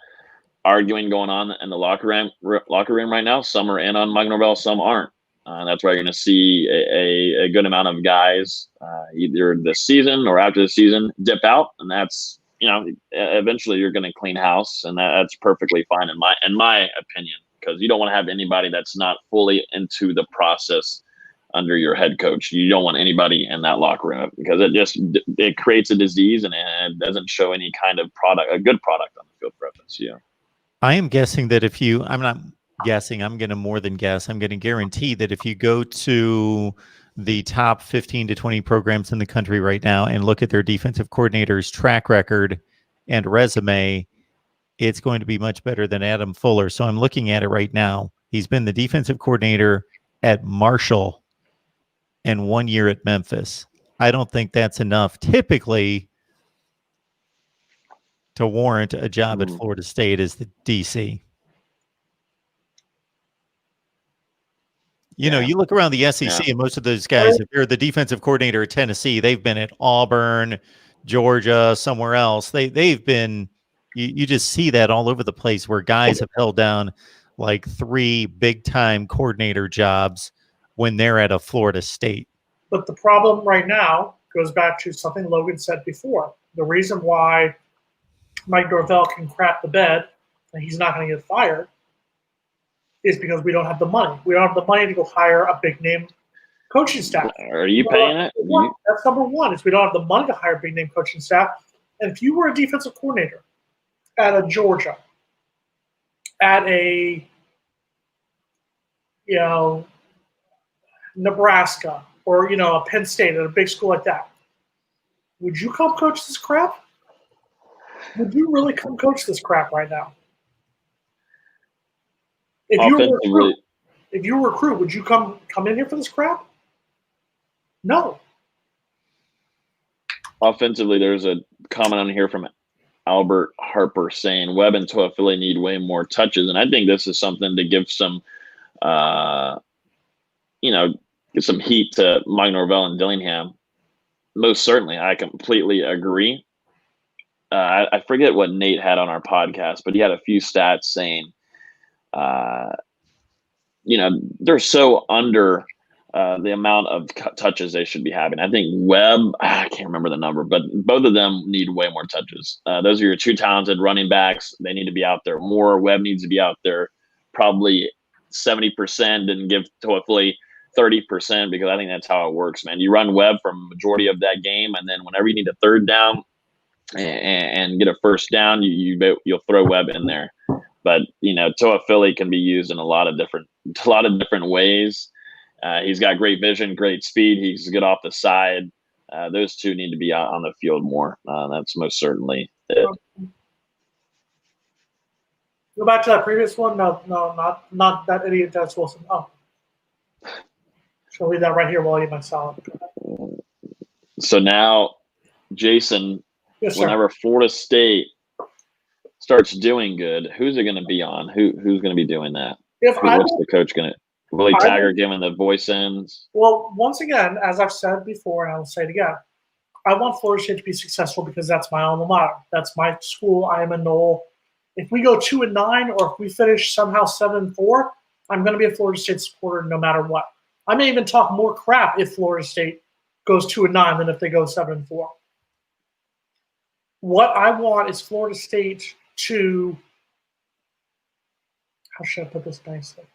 arguing going on in the locker room right now. Some are in on Mike Norvell, some aren't. That's why you're going to see a good amount of guys either this season or after the season dip out, and that's eventually you're going to clean house, and that's perfectly fine in my opinion, because you don't want to have anybody that's not fully into the process under your head coach. You don't want anybody in that locker room, because it creates a disease, and it doesn't show any kind of a good product on the field for FSU. I am guessing that I'm not guessing, I'm going to more than guess, I'm going to guarantee that if you go to the top 15 to 20 programs in the country right now and look at their defensive coordinator's track record and resume, it's going to be much better than Adam Fuller. So I'm looking at it right now. He's been the defensive coordinator at Marshall and 1 year at Memphis. I don't think that's enough typically to warrant a job at Florida State as the DC. You look around the SEC and most of those guys, if you're the defensive coordinator at Tennessee, they've been at Auburn, Georgia, somewhere else. They've been, you just see that all over the place where guys have held down like 3 big-time coordinator jobs when they're at a Florida State. But the problem right now goes back to something Logan said before. The reason why Mike Norvell can crap the bed and he's not going to get fired is because we don't have the money. We don't have the money to go hire a big-name coaching staff. Are you paying it? That's number one, is we don't have the money to hire a big-name coaching staff. And if you were a defensive coordinator at a Georgia, at a Nebraska, or a Penn State, at a big school like that, would you come coach this crap? Would you really come coach this crap right now? If you were a recruit, would you come in here for this crap? No. Offensively, there's a comment on here from Albert Harper saying Webb and Toafili need way more touches, and I think this is something to give some, give some heat to Mike Norvell and Dillingham. Most certainly, I completely agree. I forget what Nate had on our podcast, but he had a few stats saying, they're so under the amount of touches they should be having. I think Webb, I can't remember the number, but both of them need way more touches. Those are your two talented running backs. They need to be out there more. Webb needs to be out there probably 70%, and give Toafili 30%, because I think that's how it works, man. You run Webb for a majority of that game, and then whenever you need a third down and get a first down, you'll throw Webb in there. But Toafili can be used in a lot of different ways. He's got great vision, great speed. He's good off the side. Those two need to be out on the field more. That's most certainly it. Go back to that previous one. No, not that idiot Dennis Wilson. Oh, I'll read that right here while I eat my salad. So now, Jason, Yes, sir. whenever Florida State starts doing good, who's it going to be on? Who's going to be doing that? What's the coach going to? Willie Taggart giving the voice ins? Well, once again, as I've said before, and I will say it again, I want Florida State to be successful because that's my alma mater. That's my school. I am a Nole. If we go 2-9, or if we finish somehow 7-4, I'm going to be a Florida State supporter no matter what. I may even talk more crap if Florida State goes 2-9 than if they go 7-4. What I want is Florida State to, how should I put this nicely?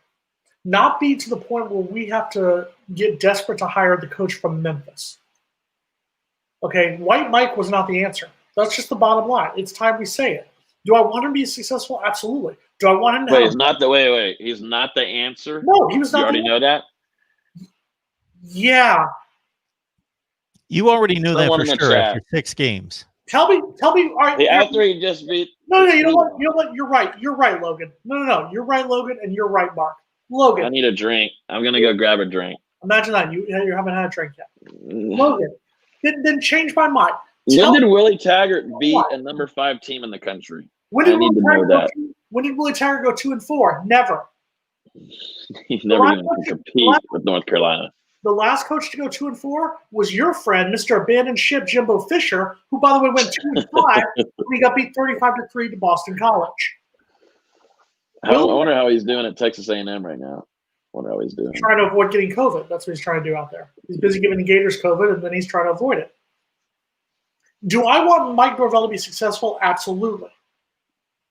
Not be to the point where we have to get desperate to hire the coach from Memphis. Okay, White Mike was not the answer. That's just the bottom line. It's time we say it. Do I want him to be successful? Absolutely. Do I want him to wait, he's not the answer? No, he was not. You already know that? Yeah. You already knew that for sure after 6 games. Tell me. All right, after he just beat. No. You know what? You're right. You're right, Logan. No. You're right, Logan, and you're right, Mark. Logan. I need a drink. I'm gonna go grab a drink. Imagine that you haven't had a drink yet. Logan, didn't change my mind. When did Willie Taggart beat a number 5 team in the country? When did Willie Taggart go 2-4? Never. He's never going to compete with North Carolina. The last coach to go 2-4 was your friend, Mr. Abandoned Ship, Jimbo Fisher, who, by the way, went 2-5 when he got beat 35-3 to Boston College. I wonder how he's doing at Texas A&M right now. I wonder how he's doing. Trying to avoid getting COVID. That's what he's trying to do out there. He's busy giving the Gators COVID, and then he's trying to avoid it. Do I want Mike Norvell to be successful? Absolutely.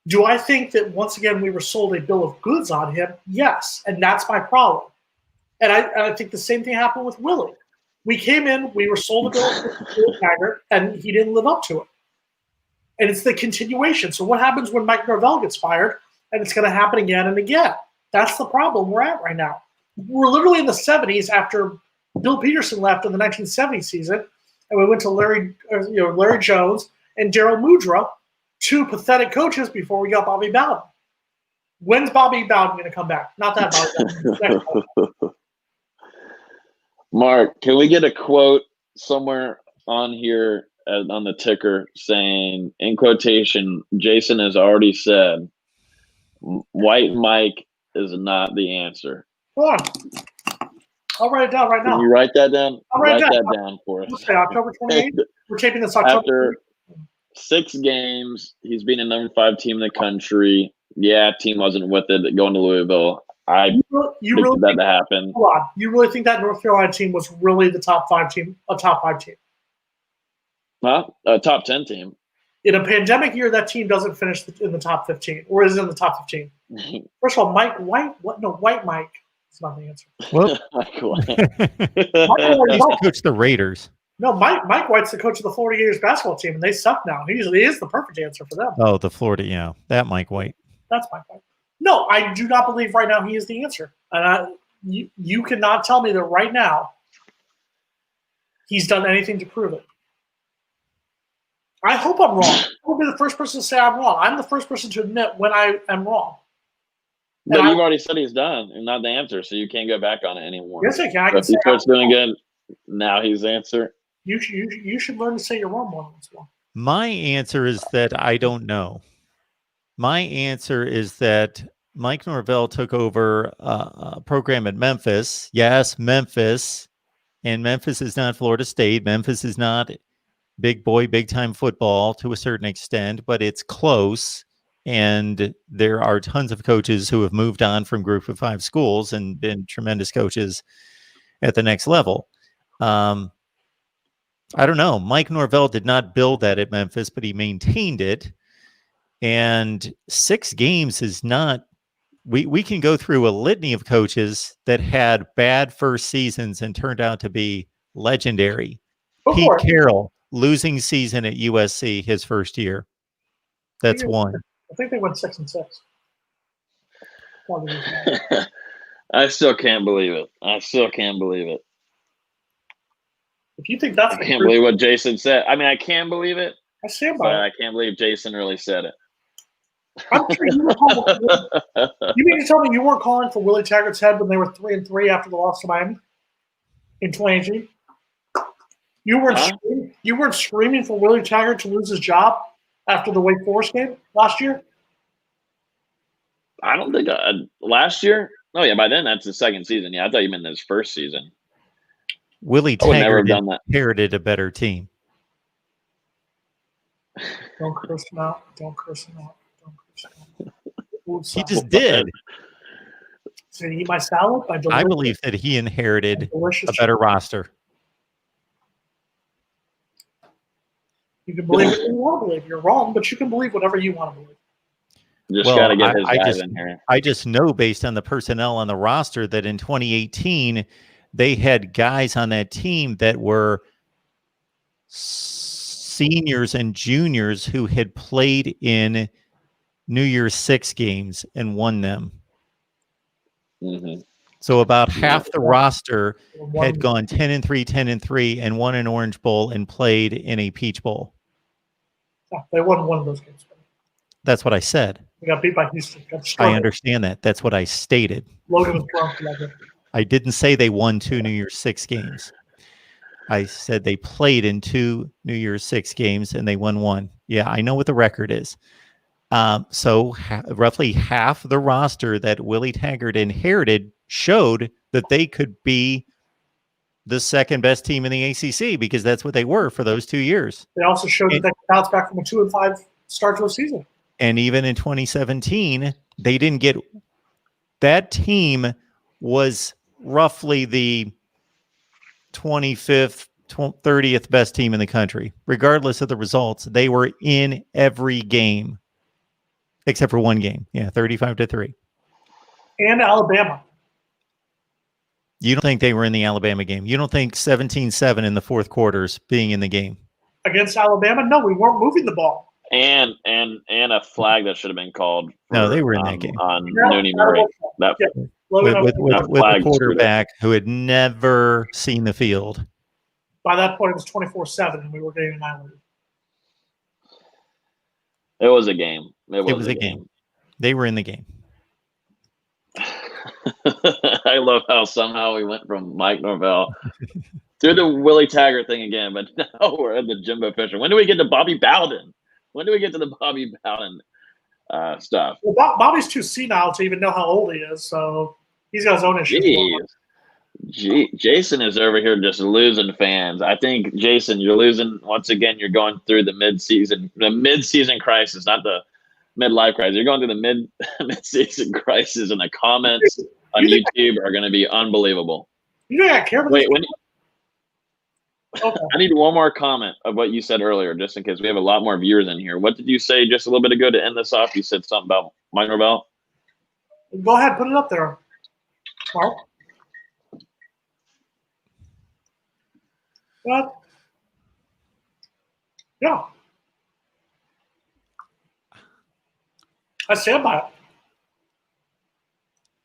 Do I think that, once again, we were sold a bill of goods on him? Yes, and that's my problem. And I think the same thing happened with Willie. We came in, we were sold a bill of goods to Taggart, and he didn't live up to it. And it's the continuation. So what happens when Mike Norvell gets fired? And it's going to happen again and again. That's the problem we're at right now. We're literally in the 70s after Bill Peterson left in the 1970 season, and we went to Larry Jones and Daryl Mudra, 2 pathetic coaches before we got Bobby Bowden. When's Bobby Bowden going to come back? Not that Bobby. Mark, can we get a quote somewhere on here on the ticker saying, in quotation, Jason has already said, White Mike is not the answer. Hold on. I'll write it down right now. Can you write that down? I'll write that down for us. Okay, October 28th. We're taping this October. After 6 games, he's been a number 5 team in the country. Yeah, team wasn't with it going to Louisville. You really that to happen. Hold on. You really think that North Carolina team was really the top 5 team? A top 5 team? Huh? A top 10 team. In a pandemic year, that team doesn't finish in the top 15, or is it in the top 15? First of all, Mike White. What? No, White Mike. That's not the answer. Well, he's coached the Raiders. No, Mike White's the coach of the Florida Gators basketball team, and they suck now. He is the perfect answer for them. Oh, the Florida, yeah, that Mike White. That's Mike White. No, I do not believe right now he is the answer, and you cannot tell me that right now he's done anything to prove it. I hope I'm wrong. I will be the first person to say I'm wrong. I'm the first person to admit when I am wrong. But you've already said he's done and not the answer, so you can't go back on it anymore. Yes, I can. If he starts doing good, now he's the answer. You should learn to say you're wrong more once in a while. My answer is that I don't know. My answer is that Mike Norvell took over a program at Memphis. Yes, Memphis. And Memphis is not Florida State. Memphis is not big boy, big time football to a certain extent, but it's close. And there are tons of coaches who have moved on from Group of Five schools and been tremendous coaches at the next level. I don't know. Mike Norvell did not build that at Memphis, but he maintained it. And 6 games is not, we can go through a litany of coaches that had bad first seasons and turned out to be legendary. Pete Carroll, losing season at USC his first year. That's one. I think they went 6-6. I still can't believe it. I still can't believe it. If you think that's, I can't believe what Jason said. I mean, I can believe it. I stand But by it. I can't believe Jason really said it. I'm sure you were calling. You mean to tell me you weren't calling for Willie Taggart's head when they were 3-3 after the loss to Miami in 2018? You weren't screaming for Willie Taggart to lose his job after the Wake Forest game last year? I don't think last year. Oh yeah, by then that's the second season. Yeah, I thought you meant his first season. Willie I would never have Taggart done that. inherited a better team. Don't curse him out. Don't curse him out. Don't curse him out. He just did. So eat my salad? I believe that he inherited a better roster. You can believe what you want to believe. You're wrong, but you can believe whatever you want to believe. Just got to get his guys in here. I just know based on the personnel on the roster that in 2018, they had guys on that team that were seniors and juniors who had played in New Year's Six games and won them. Mm-hmm. So about half the roster had gone 10-3, 10-3, and won an Orange Bowl and played in a Peach Bowl. Yeah, they won one of those games. That's what I said. We got beat by Houston. I understand that. That's what I stated. Logan was drunk. I didn't say they won 2 New Year's Six games. I said they played in 2 New Year's Six games and they won 1. Yeah, I know what the record is. So roughly half the roster that Willie Taggart inherited showed that they could be the second best team in the ACC because that's what they were for those 2 years. They also showed that they could bounce back from a 2-5 start to a season. And even in 2017, they didn't get – that team was roughly the 25th, 30th best team in the country. Regardless of the results, they were in every game except for one game. Yeah, 35-3. And Alabama. You don't think they were in the Alabama game? You don't think 17-7 in the fourth quarters being in the game? Against Alabama? No, we weren't moving the ball. And a flag that should have been called. No, they were in that game. On Nooney Murray. That, with the quarterback who had never seen the field. By that point, it was 24-7, and we were getting annihilated. It was a game. It was a game. They were in the game. I love how somehow we went from Mike Norvell to the Willie Taggart thing again, but now we're at the Jimbo Fisher. When do we get to Bobby Bowden? When do we get to the Bobby Bowden stuff? Well, Bobby's too senile to even know how old he is, so he's got his own issues. Jason is over here just losing fans. I think, Jason, you're losing once again. You're going through the mid-season crisis, not the midlife crisis. You're going through the mid-season crisis, and the comments on YouTube are going to be unbelievable. You know, I care about Wait, I need one more comment of what you said earlier, just in case we have a lot more viewers in here. What did you say just a little bit ago to end this off? You said something about Mike Norvell. Go ahead, put it up there, Mark. What? Yeah. I stand by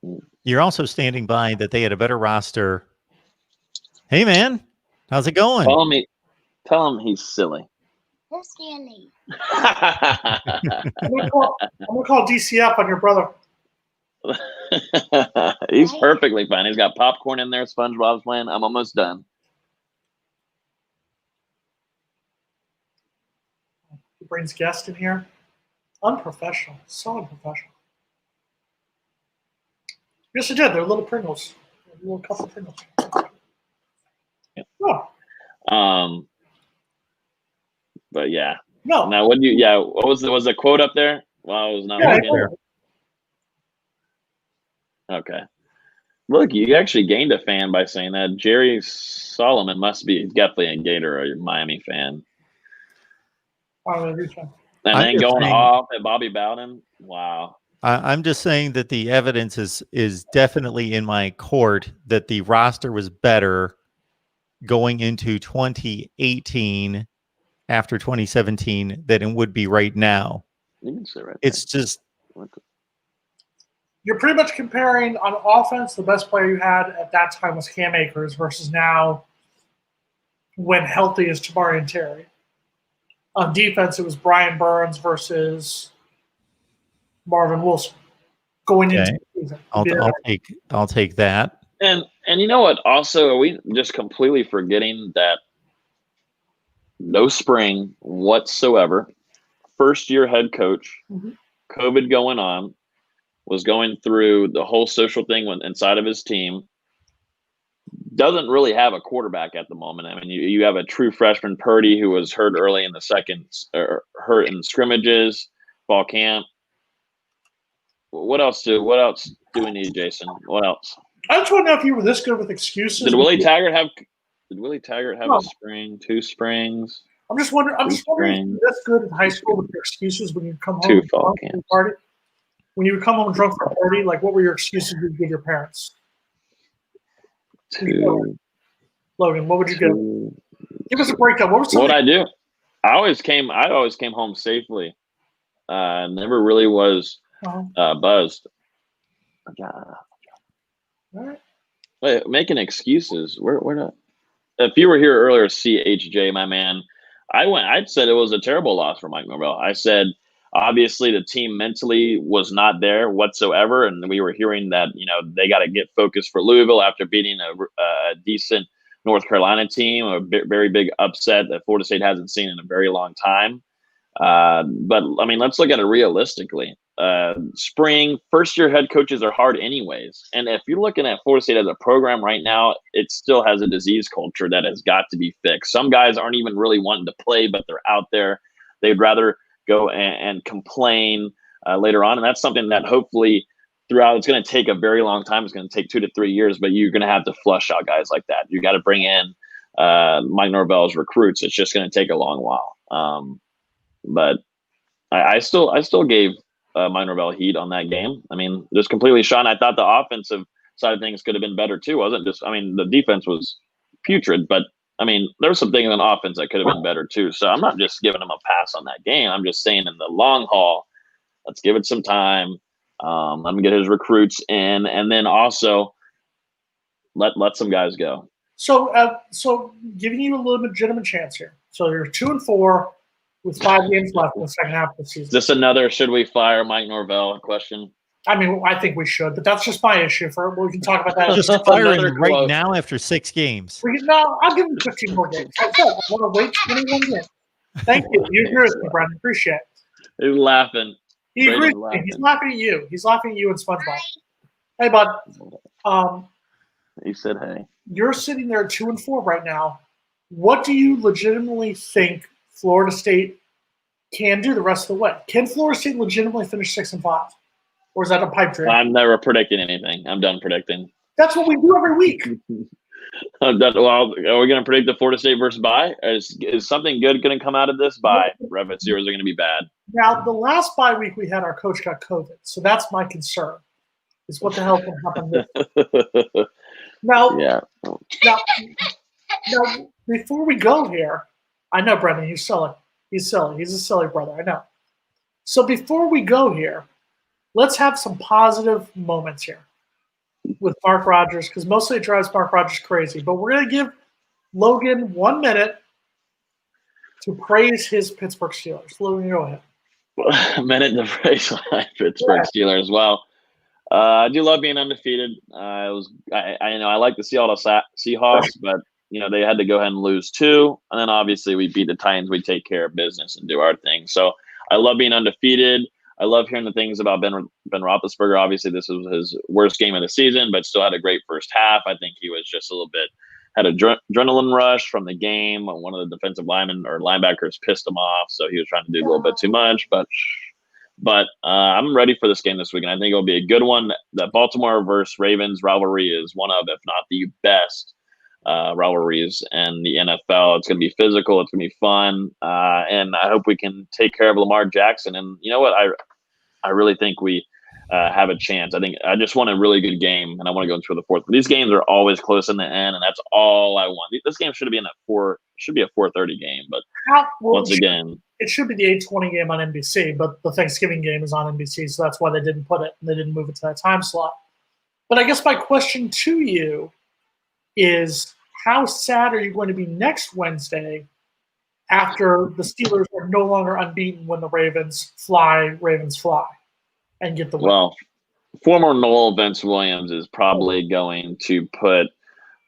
it. You're also standing by that they had a better roster. Hey, man. How's it going? Tell him he's silly. You're silly. I'm gonna call DCF on your brother. He's perfectly fine. He's got popcorn in there. SpongeBob's playing. I'm almost done. brings guests in here. Unprofessional. So unprofessional. Yes, I did. They're little Pringles. A little couple of Pringles. Yeah. Oh. But yeah. No. Now, what was the quote up there? Well, I was not looking. There. Okay. Look, you actually gained a fan by saying that. Jerry Solomon must be definitely a Gator or a Miami fan. And then going off at Bobby Bowden. Wow. I'm just saying that the evidence is definitely in my court that the roster was better going into 2018 after 2017 than it would be right now. You can sit right there. It's just you're pretty much comparing on offense. The best player you had at that time was Cam Akers versus now, when healthy, is Tamari and Terry. On defense, it was Brian Burns versus Marvin Wilson going into the season. I'll take that. And you know what? Also, are we just completely forgetting that no spring whatsoever? First year head coach, COVID going on, was going through the whole social thing inside of his team. Doesn't really have a quarterback at the moment. I mean, you have a true freshman, Purdy, who was hurt early in the second, or hurt in scrimmages, fall camp. What else do we need, Jason? What else? I just want to know if you were this good with excuses. Did Willie Taggart have a spring, 2 springs? I'm just wondering if you were this good in high school with your excuses when you come home 2 fall camps. Party. When you would come home drunk for a party, like what were your excuses you'd give your parents? 2. Logan, what would you give? Give us a breakdown. What would I do? I always came home safely. Never really was buzzed. All right. Wait, making excuses. We're not. If you were here earlier, CHJ, my man, I said it was a terrible loss for Mike Norvell. I said obviously the team mentally was not there whatsoever, and we were hearing that they got to get focused for Louisville after beating a decent North Carolina team, a very big upset that Florida State hasn't seen in a very long time. But I mean, let's look at it realistically. Spring first-year head coaches are hard anyways. And if you're looking at Florida State as a program right now, it still has a disease culture that has got to be fixed. Some guys aren't even really wanting to play, but they're out there. They'd rather go and complain later on. And that's something that hopefully throughout, it's going to take a very long time. It's going to take 2 to 3 years, but you're going to have to flush out guys like that. You got to bring in Mike Norvell's recruits. It's just going to take a long while. But I still gave Mike Norvell heat on that game. I mean, just completely shot. I thought the offensive side of things could have been better too. The defense was putrid, but I mean, there were some things on offense that could have been better too. So I'm not just giving him a pass on that game. I'm just saying in the long haul, let's give it some time. Let him get his recruits in, and then also let some guys go. So giving you a legitimate chance here. So you're 2-4 with 5 games left in the second half of the season. Is this another should we fire Mike Norvell question? I mean, I think we should, but that's just my issue. We can talk about that. Just fire him right now after 6 games. I'll give him 15 more games. I want to wait 21 games. Thank you. You agree with me, Brandon. Appreciate it. He's laughing. He agrees with me. He's laughing at you. He's laughing at you and SpongeBob. Hey, bud. He said, hey. You're sitting there at 2-4 right now. What do you legitimately think Florida State can do the rest of the way? Can Florida State legitimately finish 6-5? Or is that a pipe dream? I'm never predicting anything. I'm done predicting. That's what we do every week. I'm done. Well, are we going to predict the Florida State versus bye? Is something good going to come out of this bye? Revit zeros are going to be bad. Now, the last bye week we had, our coach got COVID. So that's my concern. Is what the hell can happen this? Now, before we go here, I know, Brendan, he's silly. He's silly. He's a silly brother. I know. So before we go here, let's have some positive moments here with Mark Rogers, because mostly it drives Mark Rogers crazy. But we're going to give Logan 1 minute to praise his Pittsburgh Steelers. Logan, go ahead. A minute to praise my Pittsburgh Steelers. Well, I do love being undefeated. I like the Seattle Seahawks, but they had to go ahead and lose 2. And then obviously we beat the Titans. We take care of business and do our thing. So I love being undefeated. I love hearing the things about Ben Roethlisberger. Obviously, this was his worst game of the season, but still had a great first half. I think he was just a little bit had a adrenaline rush from the game. One of the defensive linemen or linebackers pissed him off, so he was trying to do a little bit too much. But I'm ready for this game this weekend. I think it'll be a good one. The Baltimore versus Ravens rivalry is one of, if not the best rivalries in the NFL. It's going to be physical. It's going to be fun. And I hope we can take care of Lamar Jackson. And you know what? I really think we have a chance. I just want a really good game, and I want to go into the fourth. But these games are always close in the end, and that's all I want. This game should be a 4:30 game. But once again, it should be the 8:20 game on NBC. But the Thanksgiving game is on NBC, so that's why they didn't put it. And they didn't move it to that time slot. But I guess my question to you is, how sad are you going to be next Wednesday after the Steelers are no longer unbeaten when the Ravens fly and get the win? Well, former Noel Vince Williams is probably going to put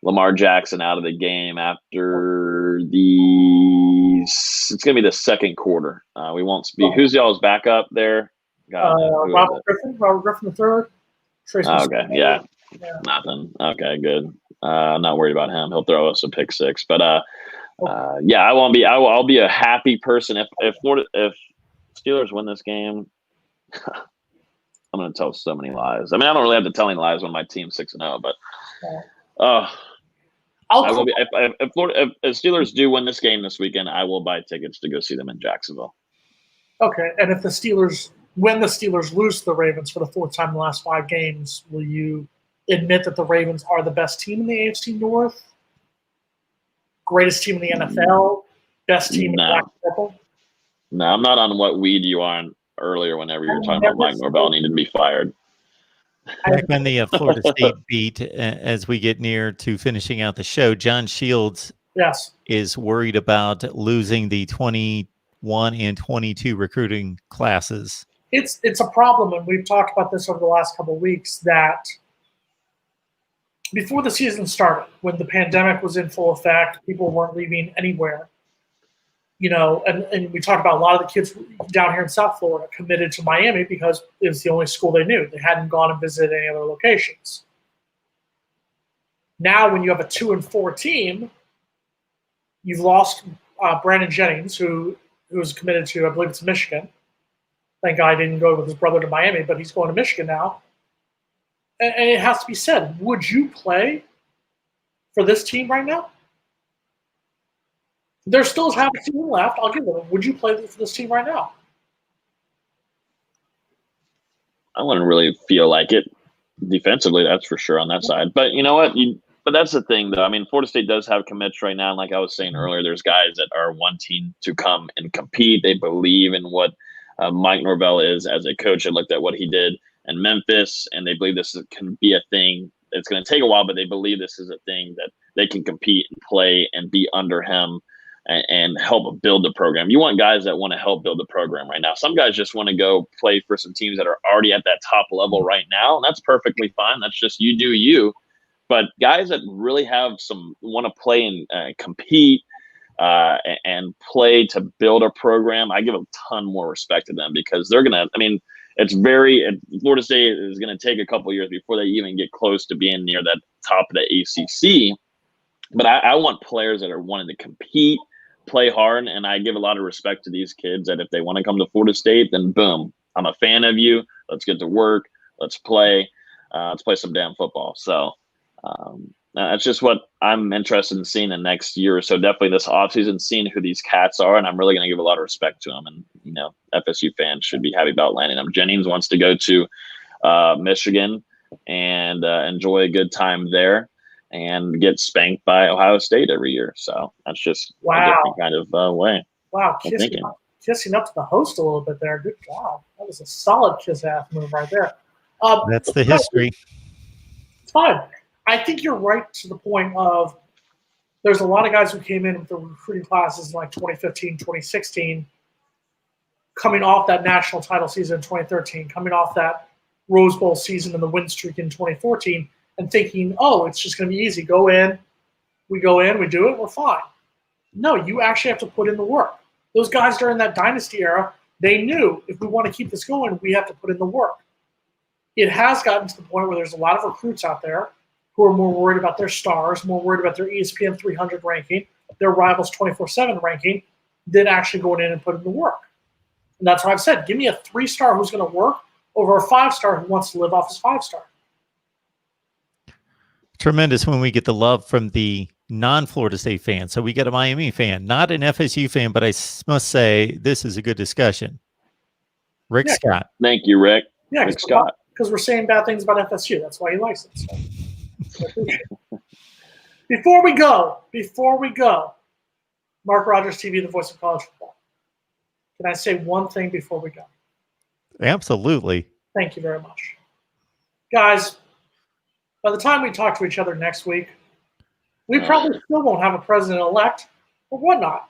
Lamar Jackson out of the game after it's going to be the second quarter. We won't speak. Who's y'all's backup there? Robert Griffin III. Okay, yeah. Nothing. Okay, good. Not worried about him. He'll throw us a pick 6. But yeah, I won't be. I'll be a happy person if Steelers win this game. I'm going to tell so many lies. I mean, I don't really have to tell any lies when my team's 6-0, but I will be. If Steelers do win this game this weekend, I will buy tickets to go see them in Jacksonville. Okay, and if the Steelers lose to the Ravens for the 4th time in the last 5 games, will you admit that the Ravens are the best team in the AFC North? Greatest team in the NFL? Best team in black and purple? No, I'm not on what weed you are on earlier whenever you were talking about Mike Norvell needed to be fired. Back when the Florida State beat, as we get near to finishing out the show, John Shields is worried about losing the 21 and 22 recruiting classes. It's a problem, and we've talked about this over the last couple of weeks, that before the season started, when the pandemic was in full effect, people weren't leaving anywhere. And we talked about a lot of the kids down here in South Florida committed to Miami because it was the only school they knew. They hadn't gone and visited any other locations. Now, when you have a 2-4 team, you've lost Brandon Jennings, who was committed to, I believe it's Michigan. Thank God he didn't go with his brother to Miami, but he's going to Michigan now. And it has to be said, would you play for this team right now? There still half a season left. I'll give them. Would you play for this team right now? I wouldn't really feel like it defensively, that's for sure on that side. But you know what? But that's the thing, though. I mean, Florida State does have commits right now. And like I was saying earlier, there's guys that are wanting to come and compete. They believe in what Mike Norvell is as a coach. I looked at what he did in Memphis, and they believe this can be a thing. It's going to take a while, but they believe this is a thing that they can compete and play and be under him and help build the program. You want guys that want to help build the program right now. Some guys just want to go play for some teams that are already at that top level right now, and that's perfectly fine. That's just you do you. But guys that really want to play and compete and play to build a program, I give a ton more respect to them because they're going to – I mean, Florida State is going to take a couple years before they even get close to being near that top of the ACC. But I want players that are wanting to compete, play hard, and I give a lot of respect to these kids that if they want to come to Florida State, then boom, I'm a fan of you. Let's get to work. Let's play. Let's play some damn football. So that's just what I'm interested in seeing the next year or so. Definitely this offseason, seeing who these cats are, and I'm really going to give a lot of respect to them. And, FSU fans should be happy about landing them. Jennings wants to go to Michigan and enjoy a good time there and get spanked by Ohio State every year. So that's just a different kind of way. Wow, kissing up to the host a little bit there. Good job. That was a solid kiss-ass move right there. That's the history. It's fine. I think you're right to the point of there's a lot of guys who came in with the recruiting classes in like 2015, 2016, coming off that national title season in 2013, coming off that Rose Bowl season and the win streak in 2014, and thinking, oh, it's just going to be easy. Go in, We go in, we do it, we're fine. No, you actually have to put in the work. Those guys during that dynasty era, they knew if we want to keep this going, we have to put in the work. It has gotten to the point where there's a lot of recruits out there who are more worried about their stars, more worried about their ESPN 300 ranking, their rivals 24/7 ranking, than actually going in and putting the work. And that's why I've said, give me a 3-star who's going to work over a 5-star who wants to live off his 5-star. Tremendous when we get the love from the non-Florida State fans. So we get a Miami fan, not an FSU fan, but I must say this is a good discussion. Rick Scott. Thank you, Rick. Yeah, Rick Scott. Because we're saying bad things about FSU. That's why he likes it. So. Before we go, Mark Rogers TV, the voice of college football. Can I say one thing before we go? Absolutely. Thank you very much. Guys, by the time we talk to each other next week, we probably still won't have a president-elect or whatnot.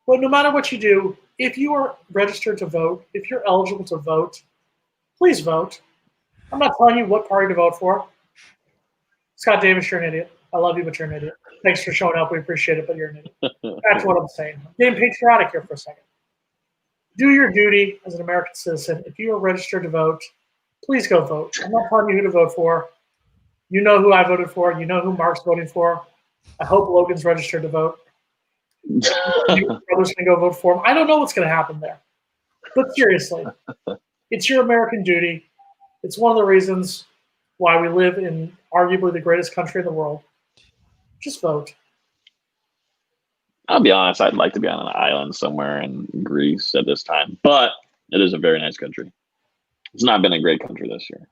But no matter what you do, if you are registered to vote, if you're eligible to vote, please vote. I'm not telling you what party to vote for. Scott Davis, you're an idiot. I love you, but you're an idiot. Thanks for showing up. We appreciate it, but you're an idiot. That's what I'm saying. I'm getting patriotic here for a second. Do your duty as an American citizen. If you are registered to vote, please go vote. I'm not telling you who to vote for. You know who I voted for. You know who Mark's voting for. I hope Logan's registered to vote. Your brother's going to go vote for him. I don't know what's going to happen there. But seriously, it's your American duty. It's one of the reasons why we live in arguably the greatest country in the world. Just vote. I'll be honest, I'd like to be on an island somewhere in Greece at this time, but it is a very nice country. It's not been a great country this year.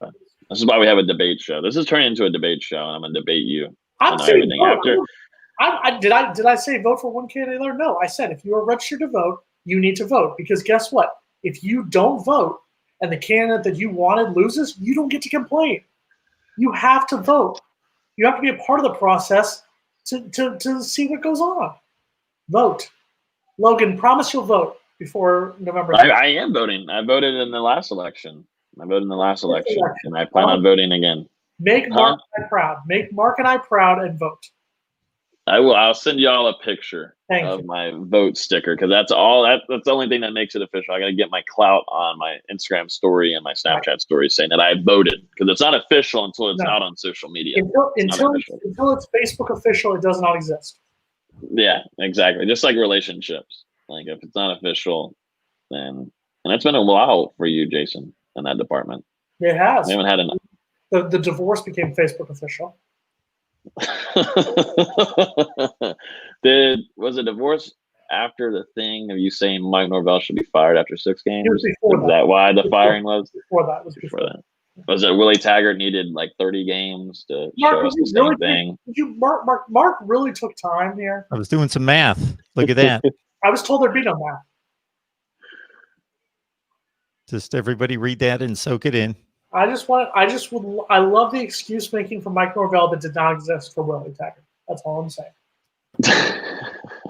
But this is why we have a debate show. This is turning into a debate show, and I'm going to debate you. I'm saying vote. Did I say vote for one candidate or no? I said if you are registered to vote, you need to vote. Because guess what? If you don't vote and the candidate that you wanted loses, you don't get to complain. You have to vote. You have to be a part of the process to see what goes on. Vote. Logan, promise you'll vote before November. I am voting. I voted in the last election. And I plan on voting again. Make Mark and I proud. Make Mark and I proud and vote. I will. I'll send y'all a picture of my vote sticker because that's all. That's the only thing that makes it official. I got to get my clout on my Instagram story and my Snapchat story saying that I voted because it's not official until it's out on social media. Until it's Facebook official, it does not exist. Yeah, exactly. Just like relationships. Like if it's not official, then and it's been a while for you, Jason, in that department. It has. We haven't had enough. The divorce became Facebook official. Was a divorce after the thing of you saying Mike Norvell should be fired after 6 games? Was that why the firing was? Before that. Before that. Was it Willie Taggart needed like 30 games to show us the same thing? Mark really took time here. I was doing some math. Look at that. I was told there'd be no math. Just everybody read that and soak it in. I love the excuse making for Mike Norvell that did not exist for Willie Taggart. That's all I'm saying.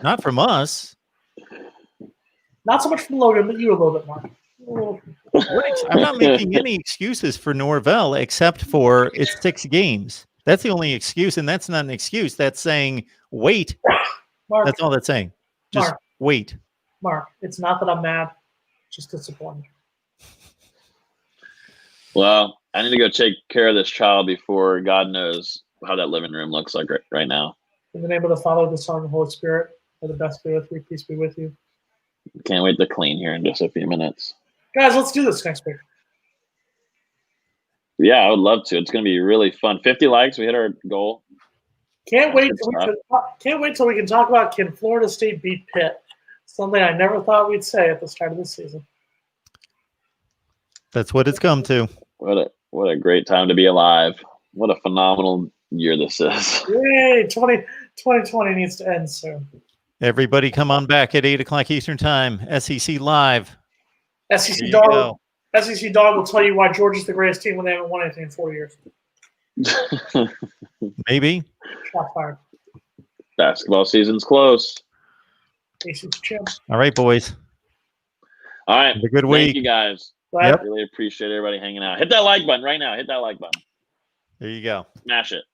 Not from us. Not so much from Logan, but you a little bit, Mark. I'm not making any excuses for Norvell except for it's 6 games. That's the only excuse, and that's not an excuse. That's saying wait. Mark, that's all that's saying. Just wait. Mark, it's not that I'm mad, just disappointed. Well, I need to go take care of this child before God knows how that living room looks like right now. In the name of the Father, the Son, and the Holy Spirit, may the best be with you. Peace be with you. Can't wait to clean here in just a few minutes. Guys, let's do this next week. Yeah, I would love to. It's going to be really fun. 50 likes. We hit our goal. Can't wait till we can talk about can Florida State beat Pitt. Something I never thought we'd say at the start of the season. That's what it's come to. What a great time to be alive. What a phenomenal year this is. Yay, 2020 needs to end soon. Everybody come on back at 8 o'clock Eastern Time. SEC Live. SEC Dog will tell you why Georgia's the greatest team when they haven't won anything in 4 years. Maybe. Shot fired. Basketball season's close. ACC champs. All right, boys. All right. Have a good week. Thank you, guys. Yep. Really appreciate everybody hanging out. Hit that like button right now. Hit that like button. There you go. Smash it.